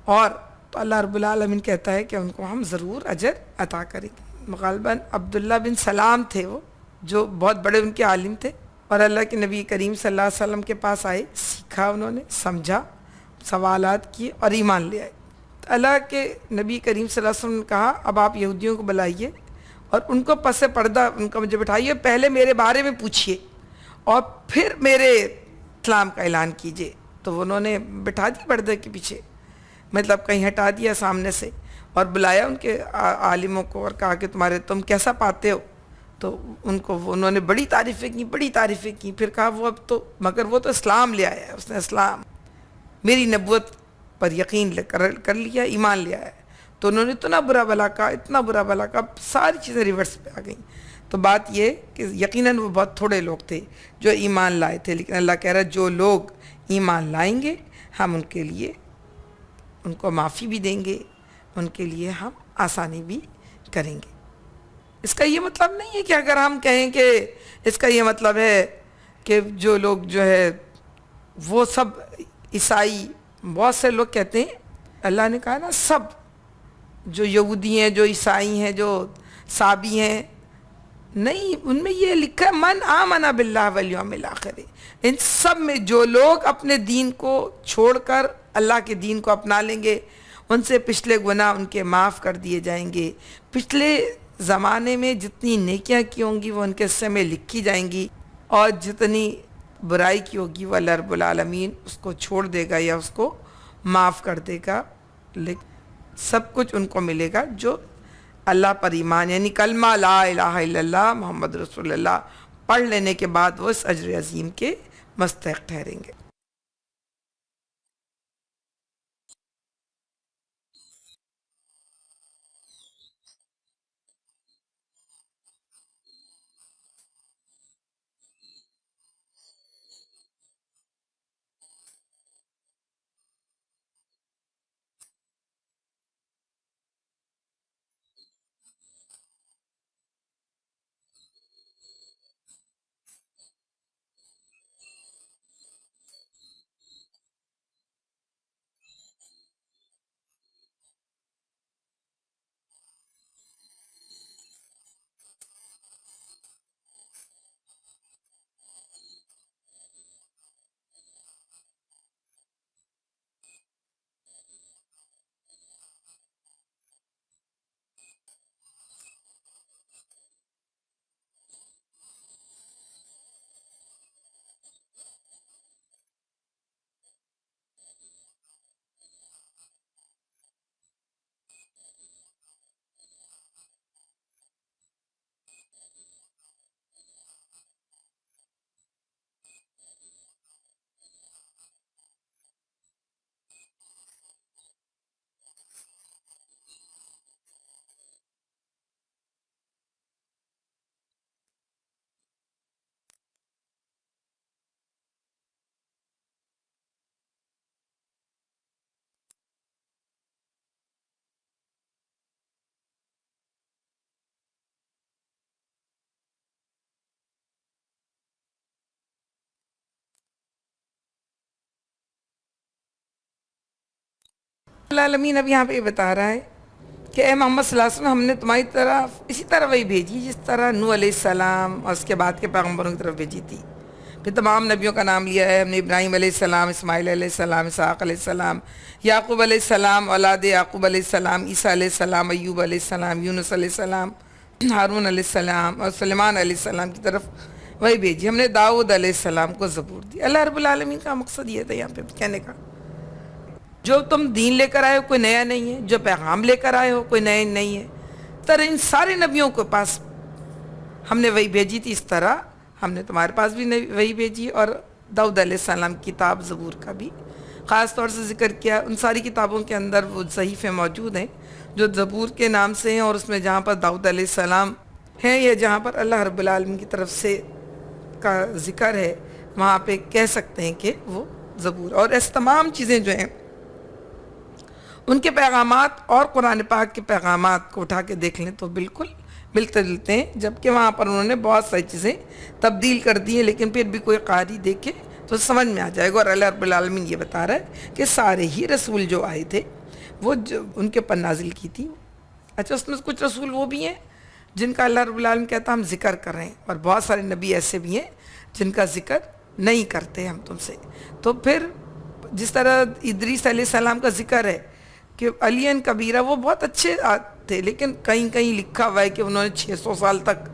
A: اور تو اللہ رب العالمین کہتا ہے کہ ان کو ہم ضرور اجر عطا کریں گے۔ غالباً عبداللہ بن سلام تھے وہ، جو بہت بڑے ان کے عالم تھے، اور اللہ کے نبی کریم صلی اللہ علیہ وسلم کے پاس آئے، سیکھا انہوں نے، سمجھا، سوالات کیے اور ایمان لے آئے۔ تو اللہ کے نبی کریم صلی اللہ علیہ وسلم نے کہا اب آپ یہودیوں کو بلائیے اور ان کو پس پردہ ان کو مجھے بٹھائیے، پہلے میرے بارے میں پوچھیے اور پھر میرے اسلام کا اعلان کیجیے۔ تو انہوں نے بٹھا دی پردے کے پیچھے، مطلب کہیں ہٹا دیا سامنے سے، اور بلایا ان کے عالموں کو اور کہا کہ تم کیسا پاتے ہو؟ تو انہوں نے بڑی تعریفیں کی، پھر کہا وہ اب تو مگر وہ تو اسلام لے آیا ہے، اس نے اسلام میری نبوت پر یقین کر لیا، ایمان لے آیا ہے۔ تو انہوں نے اتنا برا بھلا کہا، اب ساری چیزیں ریورس پہ آ گئیں۔ تو بات یہ کہ یقیناً وہ بہت تھوڑے لوگ تھے جو ایمان لائے تھے، لیکن اللہ کہہ رہا ہے جو لوگ ایمان لائیں گے ہم ان کے لیے ان کو معافی بھی دیں گے، ان کے لیے ہم آسانی بھی کریں گے۔ اس کا یہ مطلب نہیں ہے کہ اگر ہم کہیں کہ اس کا یہ مطلب ہے کہ جو لوگ جو ہے وہ سب عیسائی، بہت سے لوگ کہتے ہیں، اللہ نے کہا نا سب جو یہودی ہیں، جو عیسائی ہیں، جو صابی ہیں، نہیں، ان میں یہ لکھا ہے من آمن باللہ والیوم الآخر، ان سب میں جو لوگ اپنے دین کو چھوڑ کر اللہ کے دین کو اپنا لیں گے، ان سے پچھلے گناہ ان کے معاف کر دیے جائیں گے، پچھلے زمانے میں جتنی نیکیاں کی ہوں گی وہ ان کے حصے میں لکھی جائیں گی، اور جتنی برائی کی ہوگی وہ اللہ رب العالمین اس کو چھوڑ دے گا یا اس کو معاف کر دے گا، لیکن سب کچھ ان کو ملے گا جو اللہ پر ایمان، یعنی کلمہ لا الہ الا اللہ محمد رسول اللہ پڑھ لینے کے بعد وہ اس اجر عظیم کے مستحق ٹھہریں گے۔ اللہ العالمین اب یہاں پہ یہ بتا رہا ہے کہ اے محمد صلی اللہ علیہ وسلم، ہم نے تمہاری طرف اسی طرح وہی بھیجی جس طرح نوح علیہ السلام اور اس کے بعد کے پیغمبروں کی طرف بھیجی تھی۔ پھر تمام نبیوں کا نام لیا ہے ہم نے، ابراہیم علیہ السلام، اسماعیل علیہ السلام، اسحاق علیہ السلام، یعقوب علیہ السلام، اولاد یعقوب علیہ السلام، عیسیٰ علیہ السلام، ایوب علیہ السلام، یونس علیہ السلام، ہارون علیہ السلام اور سلیمان علیہ السلام کی طرف وہی بھیجی۔ ہم نے داؤد علیہ السلام کو زبور دی۔ اللہ رب العالمین کا مقصد یہ تھا یہاں پہ کہنے کا، جو تم دین لے کر آئے ہو کوئی نیا نہیں ہے، جو پیغام لے کر آئے ہو کوئی نیا نہیں ہے، طرح ان سارے نبیوں کے پاس ہم نے وہی بھیجی تھی، اس طرح ہم نے تمہارے پاس بھی وہی بھیجی۔ اور داؤد علیہ السلام کی کتاب زبور کا بھی خاص طور سے ذکر کیا۔ ان ساری کتابوں کے اندر وہ صحیفے موجود ہیں جو زبور کے نام سے ہیں، اور اس میں جہاں پر داؤد علیہ السلام ہیں یا جہاں پر اللہ رب العالمین کی طرف سے کا ذکر ہے وہاں پہ کہہ سکتے ہیں کہ وہ زبور۔ اور ایسے تمام چیزیں جو ہیں ان کے پیغامات اور قرآن پاک کے پیغامات کو اٹھا کے دیکھ لیں تو بالکل ملتے جلتے ہیں، جبکہ وہاں پر انہوں نے بہت ساری چیزیں تبدیل کر دی ہیں، لیکن پھر بھی کوئی قاری دیکھے تو سمجھ میں آ جائے گا۔ اور اللہ رب العالمین یہ بتا رہا ہے کہ سارے ہی رسول جو آئے تھے وہ ان کے پر نازل کی تھی۔ اچھا، اس میں کچھ رسول وہ بھی ہیں جن کا اللہ رب العالمین کہتا ہم ذکر کر رہے ہیں، اور بہت سارے نبی ایسے بھی ہیں جن کا ذکر نہیں کرتے ہم تم سے۔ تو پھر جس طرح ادریس علیہ السلام کا ذکر ہے کہ علی کبیرہ، وہ بہت اچھے تھے، لیکن کہیں کہیں لکھا ہوا ہے کہ انہوں نے 600 سال تک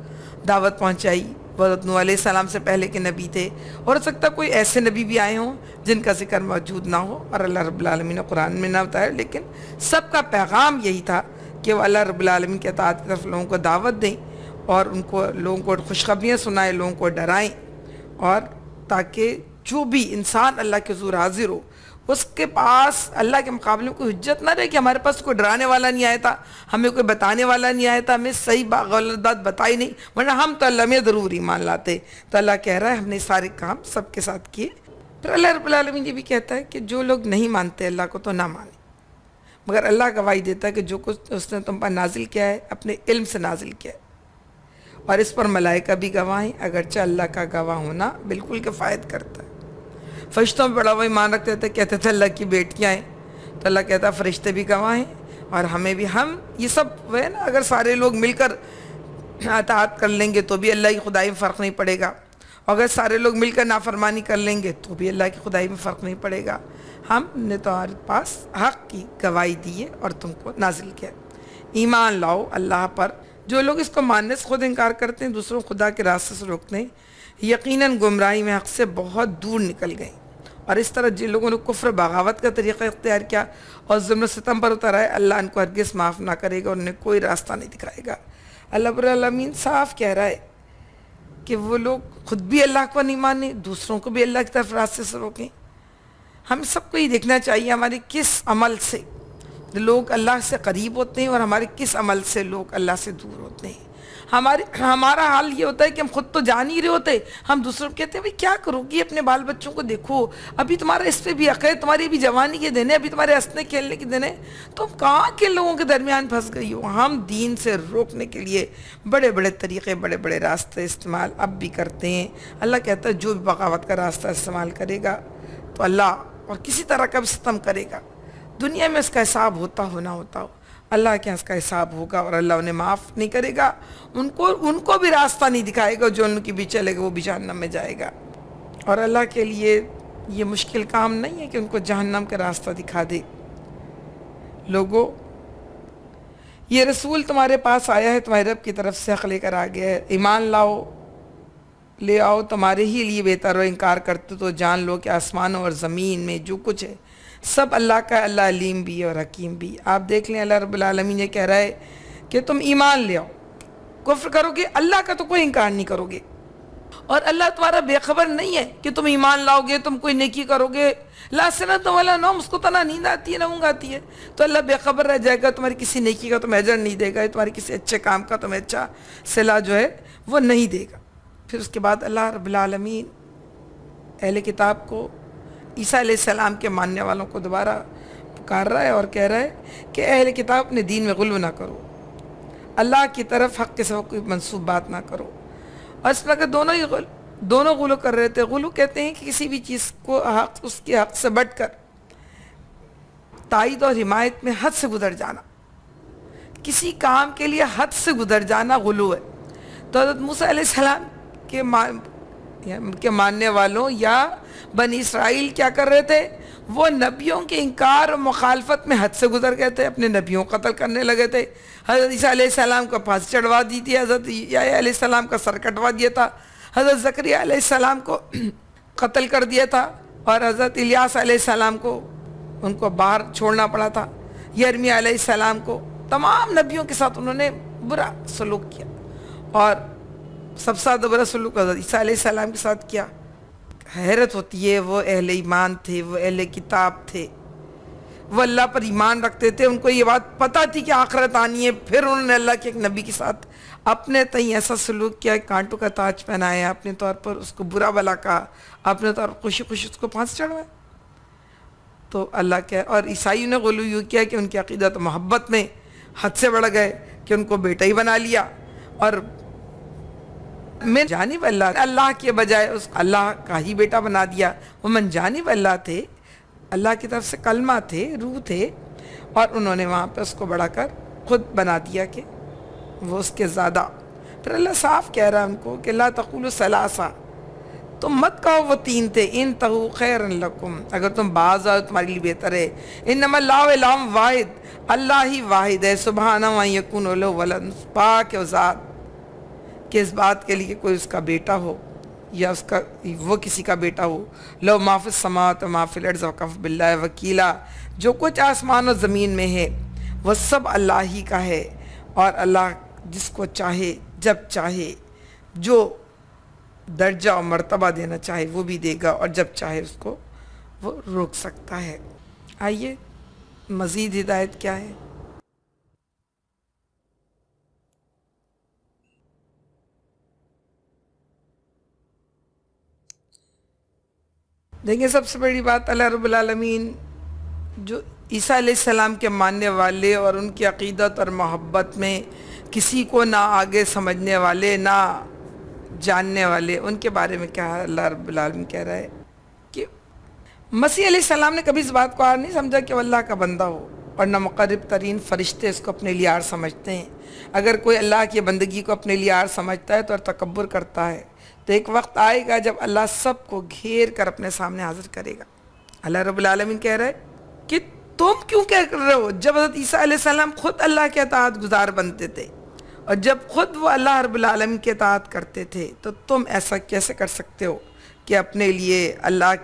A: دعوت پہنچائی، حضرت نوح علیہ السلام سے پہلے کے نبی تھے، اور ہو سکتا ہے کوئی ایسے نبی بھی آئے ہوں جن کا ذکر موجود نہ ہو اور اللہ رب العالمین نے قرآن میں نہ بتایا، لیکن سب کا پیغام یہی تھا کہ وہ اللہ رب العالمین کے اطاعت کی طرف لوگوں کو دعوت دیں، اور ان کو لوگوں کو خوشخبریاں سنائیں، لوگوں کو ڈرائیں، اور تاکہ جو بھی انسان اللہ کے حضور حاضر ہو اس کے پاس اللہ کے مقابلے میں کوئی حجت نہ رہے کہ ہمارے پاس کوئی ڈرانے والا نہیں آیا تھا، ہمیں کوئی بتانے والا نہیں آیا تھا، ہمیں صحیح غلط بات بتائی نہیں، ورنہ ہم تو اللہ میں ضرور ایمان لاتے۔ تو اللہ کہہ رہا ہے ہم نے سارے کام سب کے ساتھ کیے۔ پھر اللہ رب العالمین یہ بھی کہتا ہے کہ جو لوگ نہیں مانتے اللہ کو تو نہ مانیں، مگر اللہ گواہی دیتا ہے کہ جو کچھ اس نے تم پر نازل کیا ہے اپنے علم سے نازل کیا ہے، اور اس پر ملائکہ بھی گواہ ہیں، اگرچہ اللہ کا گواہ ہونا بالکل کفایت کرتا ہے۔ فرشتوں پہ بڑا وہ ایمان رکھتے تھے، کہتے تھے اللہ کی بیٹیاں ہیں، تو اللہ کہتا ہے فرشتے بھی گواہ ہیں، اور ہمیں بھی، ہم یہ سب وہ ہے نا، اگر سارے لوگ مل کر اطاعت کر لیں گے تو بھی اللہ کی خدائی میں فرق نہیں پڑے گا، اور اگر سارے لوگ مل کر نافرمانی کر لیں گے تو بھی اللہ کی خدائی میں فرق نہیں پڑے گا۔ ہم نے تمہارے پاس حق کی گواہی دی ہے اور تم کو نازل کیا۔ ایمان لاؤ اللہ پر۔ جو لوگ اس کو ماننے سے خود انکار کرتے ہیں، دوسروں خدا کے راستے سے روکتے ہیں، یقیناً گمراہی میں حق سے بہت دور نکل گئے، اور اس طرح جن لوگوں نے کفر بغاوت کا طریقہ اختیار کیا اور ظلم و ستم پر اتر آئے، اللہ ان کو ہرگز معاف نہ کرے گا اور انہیں کوئی راستہ نہیں دکھائے گا۔ اللہ رب العالمین صاف کہہ رہا ہے کہ وہ لوگ خود بھی اللہ کو نہیں مانیں، دوسروں کو بھی اللہ کی طرف راستے سے روکیں۔ ہم سب کو یہ دیکھنا چاہیے ہمارے کس عمل سے لوگ اللہ سے قریب ہوتے ہیں اور ہمارے کس عمل سے لوگ اللہ سے دور ہوتے ہیں۔ ہمارا حال یہ ہوتا ہے کہ ہم خود تو جان ہی رہے ہوتے، ہم دوسروں کو کہتے ہیں بھئی کیا کرو گی، اپنے بال بچوں کو دیکھو، ابھی تمہارا اس پہ بھی حق ہے، تمہاری بھی جوانی کے دن ہے، ابھی تمہارے ہنسنے کھیلنے کے دن ہے، تم کہاں کے لوگوں کے درمیان پھنس گئی ہو۔ ہم دین سے روکنے کے لیے بڑے بڑے طریقے، بڑے بڑے راستے استعمال اب بھی کرتے ہیں۔ اللہ کہتا ہے جو بھی بغاوت کا راستہ استعمال کرے گا تو اللہ اور کسی طرح کا بھی ستم کرے گا، دنیا میں اس کا حساب ہوتا ہو نہ ہوتا ہو، اللہ کے ہاں اس کا حساب ہوگا اور اللہ انہیں معاف نہیں کرے گا، ان کو بھی راستہ نہیں دکھائے گا، جو ان کی بھی چلے گا وہ بھی جہنم میں جائے گا۔ اور اللہ کے لیے یہ مشکل کام نہیں ہے کہ ان کو جہنم کا راستہ دکھا دے۔ لوگو، یہ رسول تمہارے پاس آیا ہے، تمہارے رب کی طرف سے حق لے کر آ گیا ہے، ایمان لاؤ، لے آؤ، تمہارے ہی لیے بہتر ہو، انکار کرتے تو جان لو کہ آسمانوں اور زمین میں جو کچھ ہے سب اللہ کا ہے، اللہ علیم بھی ہے اور حکیم بھی ہے۔ آپ دیکھ لیں اللہ رب العالمین یہ کہہ رہا ہے کہ تم ایمان لے آؤ، کفر کرو گے اللہ کا تو کوئی انکار نہیں کرو گے، اور اللہ تمہارا بے خبر نہیں ہے کہ تم ایمان لاؤ گے، تم کوئی نیکی کرو گے، لا سنت ولا نوم، اس کو تو نہ نیند آتی ہے نہ اونگ آتی ہے، تو اللہ بے خبر رہ جائے گا، تمہاری کسی نیکی کا تمہیں اجر نہیں دے گا، تمہارے کسی اچھے کام کا تمہیں اچھا صلہ جو ہے وہ نہیں دے گا۔ پھر اس کے بعد اللہ رب العالمین اہل کتاب کو، عیسیٰ علیہ السلام کے ماننے والوں کو دوبارہ پکار رہا ہے اور کہہ رہا ہے کہ اہل کتاب اپنے دین میں غلو نہ کرو، اللہ کی طرف حق کے سوا کوئی منسوب بات نہ کرو۔ اور اس میں کہ دونوں غلو کر رہے تھے۔ غلو کہتے ہیں کہ کسی بھی چیز کو حق اس کے حق سے بڑھ کر تائید اور حمایت میں حد سے گزر جانا، کسی کام کے لیے حد سے گزر جانا غلو ہے۔ تو حضرت موسیٰ علیہ السلام کے ماننے والوں یا بنی اسرائیل کیا کر رہے تھے؟ وہ نبیوں کے انکار اور مخالفت میں حد سے گزر گئے تھے، اپنے نبیوں کو قتل کرنے لگے تھے۔ حضرت عیسیٰ علیہ السلام کو پھانسی چڑھوا دی تھی، حضرت یحییٰ علیہ السلام کا سر کٹوا دیا تھا، حضرت زکریا علیہ السلام کو قتل کر دیا تھا، اور حضرت الیاس علیہ السلام کو ان کو باہر چھوڑنا پڑا تھا، یرمیہ علیہ السلام کو، تمام نبیوں کے ساتھ انہوں نے برا سلوک کیا، اور سب سے زیادہ برا سلوک حضرت عیسیٰ علیہ السلام کے ساتھ کیا۔ حیرت ہوتی ہے، وہ اہل ایمان تھے، وہ اہل کتاب تھے، وہ اللہ پر ایمان رکھتے تھے، ان کو یہ بات پتہ تھی کہ آخرت آنی ہے، پھر انہوں نے اللہ کے ایک نبی کے ساتھ اپنے تئیں ایسا سلوک کیا، کانٹوں کا تاج پہنایا، اپنے طور پر اس کو برا بلا کہا، اپنے طور پر خوشی خوشی اس کو پھانسی چڑھوایا۔ تو اللہ کے اور عیسائیوں نے غلو یوں کیا کہ ان کی عقیدت محبت میں حد سے بڑھ گئے کہ ان کو بیٹا ہی بنا لیا، اور من جانب اللہ کے بجائے اس کو اللہ کا ہی بیٹا بنا دیا۔ وہ من جانب اللہ تھے، اللہ کی طرف سے کلمہ تھے، روح تھے، اور انہوں نے وہاں پہ اس کو بڑھا کر خود بنا دیا کہ وہ اس کے زیادہ۔ پھر اللہ صاف کہہ رہا ہے ان کو کہ لا تقولوا ثلاثہ، تم مت کہو وہ تین تھے، انتہوا خیر لکم، اگر تم باز آؤ تمہارے لیے بہتر ہے۔ انما اللہ الہ واحد، اللہ ہی واحد ہے، سبحانہ ان یکون لہ ولد، پاک ہے ذات کہ اس بات کے لیے کہ کوئی اس کا بیٹا ہو یا وہ کسی کا بیٹا ہو۔ لو ما فی السماوات و ما فی الارض وکفی باللہ وکیلا، جو کچھ آسمان و زمین میں ہے وہ سب اللہ ہی کا ہے، اور اللہ جس کو چاہے جب چاہے جو درجہ اور مرتبہ دینا چاہے وہ بھی دے گا، اور جب چاہے اس کو وہ روک سکتا ہے۔ آئیے مزید ہدایت کیا ہے۔ دیکھیں، سب سے بڑی بات اللہ رب العالمین جو عیسیٰ علیہ السلام کے ماننے والے اور ان کی عقیدت اور محبت میں کسی کو نہ آگے سمجھنے والے نہ جاننے والے، ان کے بارے میں کیا ہے؟ اللہ رب العالمین کہہ رہا ہے کہ مسیح علیہ السلام نے کبھی اس بات کو آر نہیں سمجھا کہ وہ اللہ کا بندہ ہو، اور نہ مقرب ترین فرشتے اس کو اپنے لیے آر سمجھتے ہیں۔ اگر کوئی اللہ کی بندگی کو اپنے لیے آر سمجھتا ہے تو تکبر کرتا ہے، تو ایک وقت آئے گا جب اللہ سب کو گھیر کر اپنے سامنے حاضر کرے گا۔ اللہ رب العالمین کہہ رہا ہے کہ تم کیوں کہہ رہے ہو، جب حضرت عیسیٰ علیہ السلام خود اللہ کے اطاعت گزار بنتے تھے، اور جب خود وہ اللہ رب العالمین کے اطاعت کرتے تھے، تو تم ایسا کیسے کر سکتے ہو کہ اپنے لیے اللہ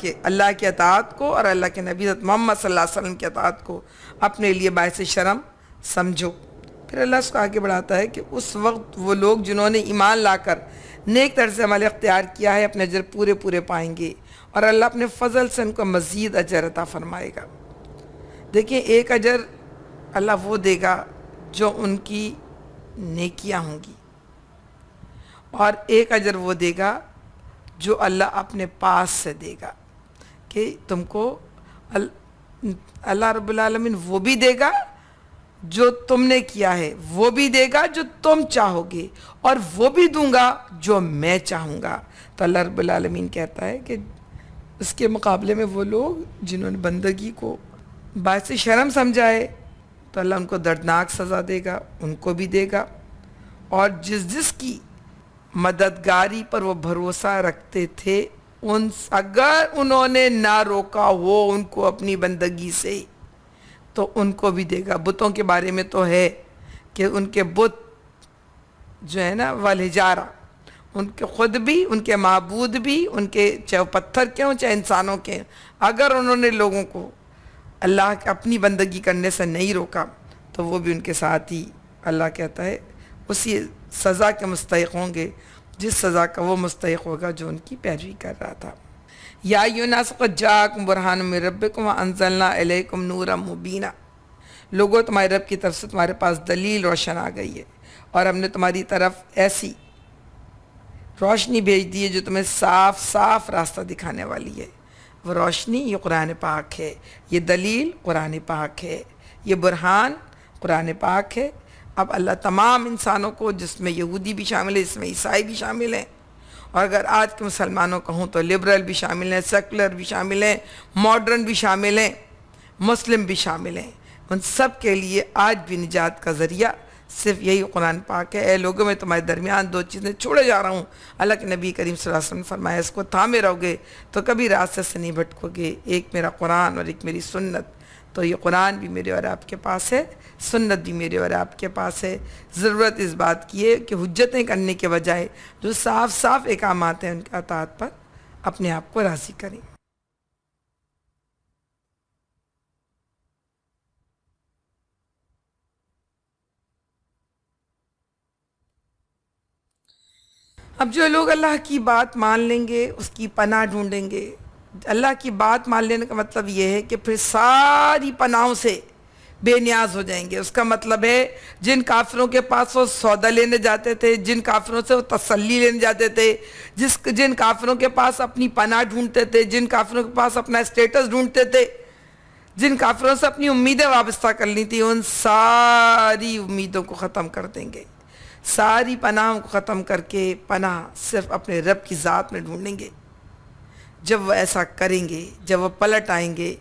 A: کے اطاعت کو اور اللہ کے نبی حضرت محمد صلی اللہ علیہ وسلم کے اطاعت کو اپنے لیے باعث شرم سمجھو۔ پھر اللہ اس کو آگے بڑھاتا ہے کہ اس وقت وہ لوگ جنہوں نے ایمان لا کر نیک طرز عمل اختیار کیا ہے اپنے اجر پورے پورے پائیں گے، اور اللہ اپنے فضل سے ان کو مزید اجر عطا فرمائے گا۔ دیکھیں، ایک اجر اللہ وہ دے گا جو ان کی نیکیاں ہوں گی، اور ایک اجر وہ دے گا جو اللہ اپنے پاس سے دے گا، کہ تم کو اللہ رب العالمین وہ بھی دے گا جو تم نے کیا ہے، وہ بھی دے گا جو تم چاہو گے، اور وہ بھی دوں گا جو میں چاہوں گا۔ تو اللہ رب العالمین کہتا ہے کہ اس کے مقابلے میں وہ لوگ جنہوں نے بندگی کو باعث شرم سمجھائے تو اللہ ان کو دردناک سزا دے گا، ان کو بھی دے گا۔ اور جس کی مددگاری پر وہ بھروسہ رکھتے تھے، اگر انہوں نے نہ روکا ہو ان کو اپنی بندگی سے، تو ان کو بھی دے گا۔ بتوں کے بارے میں تو ہے کہ ان کے بت جو ہے نا والحجارہ، ان کے خود بھی، ان کے معبود بھی، ان کے چاہے پتھر کے ہوں چاہے انسانوں کے ہوں، اگر انہوں نے لوگوں کو اللہ کے اپنی بندگی کرنے سے نہیں روکا تو وہ بھی ان کے ساتھ ہی اللہ کہتا ہے اسی سزا کے مستحق ہوں گے جس سزا کا وہ مستحق ہوگا جو ان کی پیروی کر رہا تھا۔ یا ایھا الناس قد جاءکم برہان من ربکم وانزلنا الیکم نورا مبینا، لوگوں تمہارے رب کی طرف سے تمہارے پاس دلیل روشن آ گئی ہے، اور ہم نے تمہاری طرف ایسی روشنی بھیج دی ہے جو تمہیں صاف صاف راستہ دکھانے والی ہے۔ وہ روشنی یہ قرآن پاک ہے، یہ دلیل قرآن پاک ہے، یہ برہان قرآن پاک ہے۔ اب اللہ تمام انسانوں کو، جس میں یہودی بھی شامل ہے، جس میں عیسائی بھی شامل ہیں، اور اگر آج کے مسلمانوں کا ہوں تو لبرل بھی شامل ہیں، سیکولر بھی شامل ہیں، ماڈرن بھی شامل ہیں، مسلم بھی شامل ہیں، ان سب کے لیے آج بھی نجات کا ذریعہ صرف یہی قرآن پاک ہے۔ اے لوگوں، میں تمہارے درمیان دو چیزیں چھوڑے جا رہا ہوں۔ اللہ کے نبی کریم صلی اللہ علیہ وسلم نے فرمایا اس کو تھامے رہو گے تو کبھی راستے سے نہیں بھٹکو گے، ایک میرا قرآن اور ایک میری سنت۔ تو یہ قرآن بھی میرے اور آپ کے پاس ہے، سنت بھی میرے اور آپ کے پاس ہے۔ ضرورت اس بات کی ہے کہ حجتیں کرنے کے بجائے جو صاف صاف احکامات ہیں ان کے اطاعت پر اپنے آپ کو راضی کریں۔ اب جو لوگ اللہ کی بات مان لیں گے، اس کی پناہ ڈھونڈیں گے۔ اللہ کی بات مان لینے کا مطلب یہ ہے کہ پھر ساری پناہوں سے بے نیاز ہو جائیں گے۔ اس کا مطلب ہے جن کافروں کے پاس وہ سودا لینے جاتے تھے، جن کافروں سے وہ تسلی لینے جاتے تھے، جن کافروں کے پاس اپنی پناہ ڈھونڈتے تھے، جن کافروں کے پاس اپنا اسٹیٹس ڈھونڈتے تھے، جن کافروں سے اپنی امیدیں وابستہ کرنی تھی، ان ساری امیدوں کو ختم کر دیں گے، ساری پناہوں کو ختم کر کے پناہ صرف اپنے رب کی ذات میں ڈھونڈیں گے۔ جب وہ ایسا کریں گے، جب وہ پلٹ آئیں گے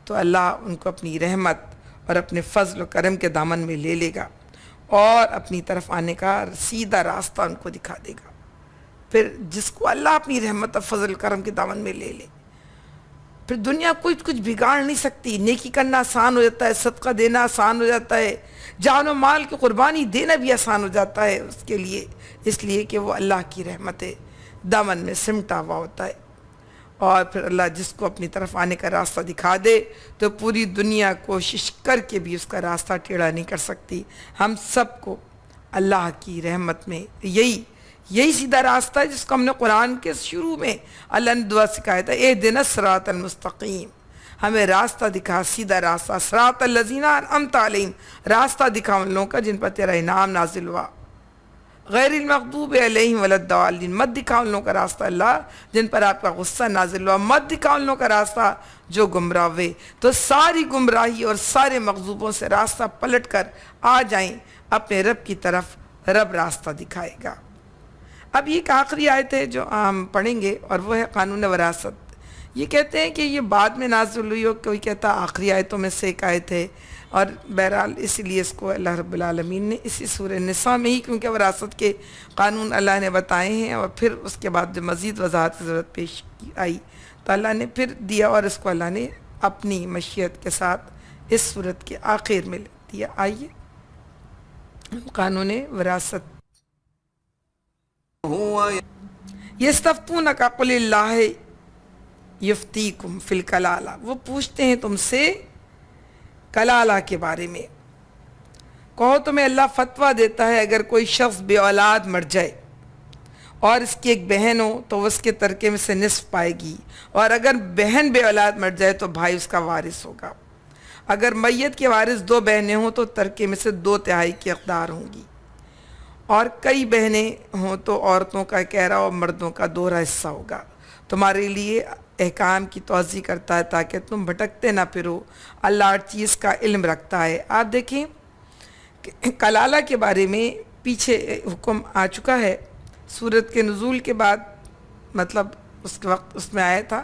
A: تو اللہ ان کو اپنی رحمت اور اپنے فضل و کرم کے دامن میں لے لے گا اور اپنی طرف آنے کا سیدھا راستہ ان کو دکھا دے گا۔ پھر جس کو اللہ اپنی رحمت اور فضل و کرم کے دامن میں لے لے، پھر دنیا کچھ بگاڑ نہیں سکتی۔ نیکی کرنا آسان ہو جاتا ہے، صدقہ دینا آسان ہو جاتا ہے، جان و مال کی قربانی دینا بھی آسان ہو جاتا ہے اس کے لیے، اس لیے کہ وہ اللہ کی رحمت دامن میں سمٹا ہوا ہوتا ہے۔ اور پھر اللہ جس کو اپنی طرف آنے کا راستہ دکھا دے تو پوری دنیا کوشش کر کے بھی اس کا راستہ ٹیڑھا نہیں کر سکتی۔ ہم سب کو اللہ کی رحمت میں یہی سیدھا راستہ ہے جس کو ہم نے قرآن کے شروع میں اللہ نے دعا سکھایا تھا، اہدنا الصراط المستقیم، ہمیں راستہ دکھا، سیدھا راستہ، صراط الذین انعمت علیہم، راستہ دکھا ان لوگوں کا جن پر تیرا انعام نازل ہوا، غیر المغضوب علیہم ولا الضالین، مت دکھا ان لوگوں کا راستہ اللہ جن پر آپ کا غصہ نازل ہوا، مت دکھا ان لوگوں کا راستہ جو گمراہ ہوئے۔ تو ساری گمراہی اور سارے مغضوبوں سے راستہ پلٹ کر آ جائیں اپنے رب کی طرف، رب راستہ دکھائے گا۔ اب یہ ایک آخری آیت ہے جو ہم پڑھیں گے اور وہ ہے قانون وراثت۔ یہ کہتے ہیں کہ یہ بعد میں نازل ہوئی ہو، کوئی کہتا آخری آیتوں میں سے ایک آیت ہے، اور بہرحال اس لیے اس کو اللہ رب العالمین نے اسی سورہ نساء میں ہی، کیونکہ وراثت کے قانون اللہ نے بتائے ہیں اور پھر اس کے بعد جو مزید وضاحت کی ضرورت پیش آئی تو اللہ نے پھر دیا، اور اس کو اللہ نے اپنی مشیت کے ساتھ اس صورت کے آخر میں دیا۔ آئیے قانون وراثت۔ یستفتونک قل اللہ یفتیکم فی الکلالہ، وہ پوچھتے ہیں تم سے کلالہ کے بارے میں. کہو تمہیں اللہ فتویٰ دیتا ہے اگر کوئی شخص بے اولاد مر جائے اور اس کی ایک بہن ہو تو وہ اس کے ترکے میں سے نصف پائے گی، اور اگر بہن بے اولاد مر جائے تو بھائی اس کا وارث ہوگا. اگر میت کے وارث 2 بہنیں ہوں تو ترکے میں سے 2/3 کی اقدار ہوں گی، اور کئی بہنیں ہوں تو عورتوں کا 1/2 اور مردوں کا 2 حصہ ہوگا. تمہارے لیے احکام کی توضیح کرتا ہے تاکہ تم بھٹکتے نہ پھرو. اللہ ہر چیز کا علم رکھتا ہے. آپ دیکھیں کہ کلالہ کے بارے میں پیچھے حکم آ چکا ہے سورت کے نزول کے بعد، مطلب اس کے وقت اس میں آیا تھا،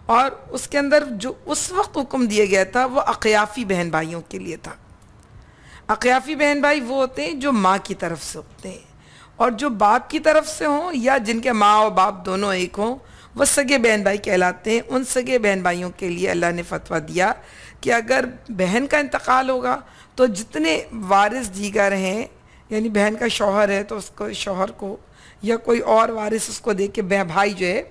A: اور اس کے اندر جو اس وقت حکم دیا گیا تھا وہ اقیافی بہن بھائیوں کے لیے تھا. اقیافی بہن بھائی وہ ہوتے ہیں جو ماں کی طرف سے ہوتے ہیں، اور جو باپ کی طرف سے ہوں یا جن کے ماں اور باپ دونوں ایک ہوں وہ سگے بہن بھائی کہلاتے ہیں. ان سگے بہن بھائیوں کے لیے اللہ نے فتویٰ دیا کہ اگر بہن کا انتقال ہوگا تو جتنے وارث دیگر ہیں، یعنی بہن کا شوہر ہے تو اس کو شوہر کو یا کوئی اور وارث اس کو دے کے بھائی جو ہے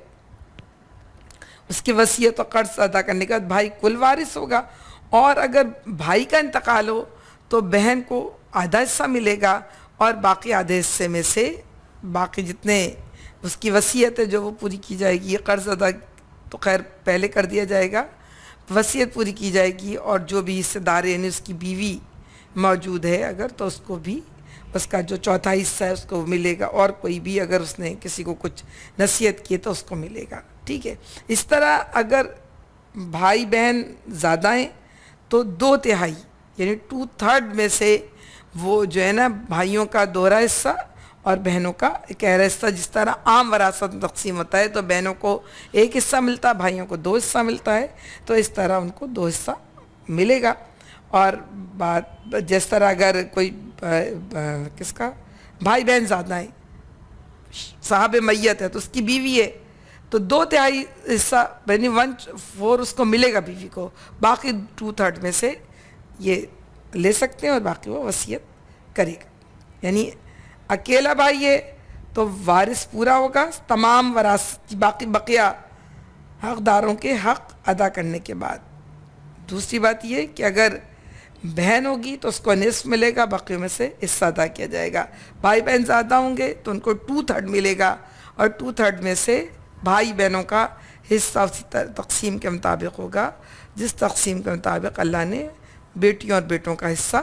A: اس کی وصیت و قرض ادا کرنے کا بھائی کل وارث ہوگا. اور اگر بھائی کا انتقال ہو تو بہن کو آدھا حصہ ملے گا، اور باقی آدھے حصے میں سے باقی جتنے اس کی وصیت ہے جو وہ پوری کی جائے گی. قرض ادا تو خیر پہلے کر دیا جائے گا، وصیت پوری کی جائے گی، اور جو بھی حصے دار یعنی اس کی بیوی موجود ہے اگر تو اس کو بھی اس کا جو 1/4 حصہ ہے اس کو ملے گا، اور کوئی بھی اگر اس نے کسی کو کچھ نصیحت کی تو اس کو ملے گا. ٹھیک ہے. اس طرح اگر بھائی بہن زیادہ ہیں تو 2/3 یعنی 2/3 میں سے وہ جو ہے نا بھائیوں کا 2 حصہ اور بہنوں کا 1 حصہ. جس طرح عام وراثت تقسیم ہوتا ہے تو بہنوں کو 1 حصہ ملتا ہے، بھائیوں کو 2 حصہ ملتا ہے، تو اس طرح ان کو 2 حصہ ملے گا. اور بات جس طرح اگر کوئی کس کا بھائی بہن زیادہ ہیں، صاحب میت ہے تو اس کی بیوی ہے تو 2/3 حصہ یعنی 1/4 اس کو ملے گا بیوی کو، باقی 2/3 میں سے یہ لے سکتے ہیں اور باقی وہ وصیت کرے گا. یعنی اکیلا بھائی ہے تو وارث پورا ہوگا تمام وراثت باقی بقیہ حقداروں کے حق ادا کرنے کے بعد. دوسری بات یہ کہ اگر بہن ہوگی تو اس کو نصف ملے گا، باقیوں میں سے حصہ ادا کیا جائے گا. بھائی بہن زیادہ ہوں گے تو ان کو 2/3 ملے گا، اور 2/3 میں سے بھائی بہنوں کا حصہ اسی تقسیم کے مطابق ہوگا جس تقسیم کے مطابق اللہ نے بیٹیوں اور بیٹوں کا حصہ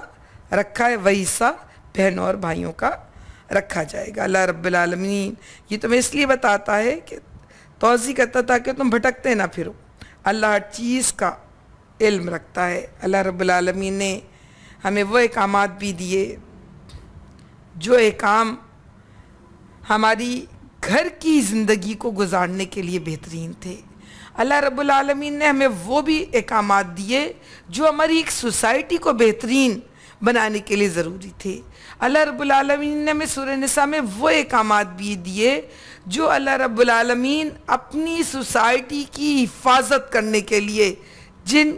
A: رکھا ہے، وہی حصہ بہنوں اور بھائیوں کا رکھا جائے گا. اللہ رب العالمین یہ تمہیں اس لیے بتاتا ہے کہ توضیح کرتا تاکہ تم بھٹکتے نہ پھرو. اللہ ہر چیز کا علم رکھتا ہے. اللہ رب العالمین نے ہمیں وہ احکامات بھی دیے جو احکام ہماری گھر کی زندگی کو گزارنے کے لیے بہترین تھے. اللہ رب العالمین نے ہمیں وہ بھی احکامات دیے جو ہماری ایک سوسائٹی کو بہترین بنانے کے لیے ضروری تھے. اللہ رب العالمین نے ہمیں سورہ نساء میں وہ احکامات بھی دیے جو اللہ رب العالمین اپنی سوسائٹی کی حفاظت کرنے کے لیے جن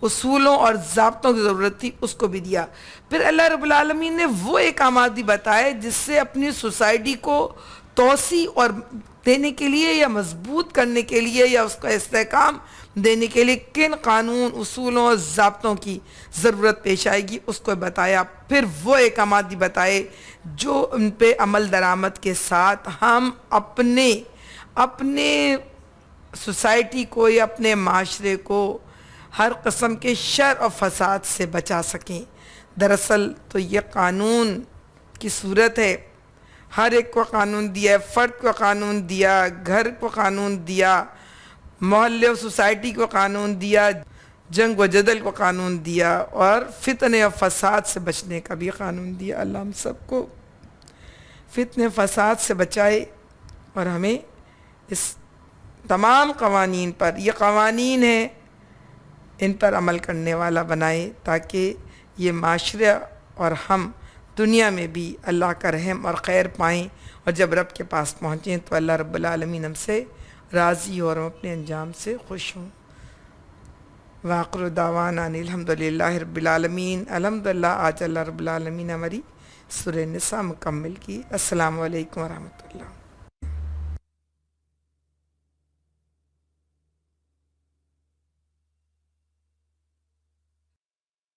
A: اصولوں اور ضابطوں کی ضرورت تھی اس کو بھی دیا. پھر اللہ رب العالمین نے وہ احکامات بھی بتائے جس سے اپنی سوسائٹی کو توسیع اور دینے کے لیے یا مضبوط کرنے کے لیے یا اس کا استحکام دینے کے لیے کن قانون اصولوں اور ضابطوں کی ضرورت پیش آئے گی اس کو بتایا. پھر وہ احکامات بھی بتائے جو ان پہ عمل درآمد کے ساتھ ہم اپنے سوسائٹی کو یا اپنے معاشرے کو ہر قسم کے شر اور فساد سے بچا سکیں. دراصل تو یہ قانون کی صورت ہے. ہر ایک کو قانون دیا ہے، فرد کو قانون دیا، گھر کو قانون دیا، محلے اور سوسائٹی کو قانون دیا، جنگ و جدل کو قانون دیا، اور فتنے اور فساد سے بچنے کا بھی قانون دیا. اللہ ہم سب کو فتنے فساد سے بچائے اور ہمیں اس تمام قوانین پر، یہ قوانین ہیں، ان پر عمل کرنے والا بنائے تاکہ یہ معاشرہ اور ہم دنیا میں بھی اللہ کا رحم اور خیر پائیں، اور جب رب کے پاس پہنچیں تو اللہ رب العالمین ہم سے راضی ہو اور ہم اپنے انجام سے خوش ہوں. وآخر دعوانا ان الحمدللہ رب العالمین. الحمدللہ آج اللہ رب العالمین ہماری سورہ نساء مکمل کی. السلام علیکم ورحمۃ اللہ.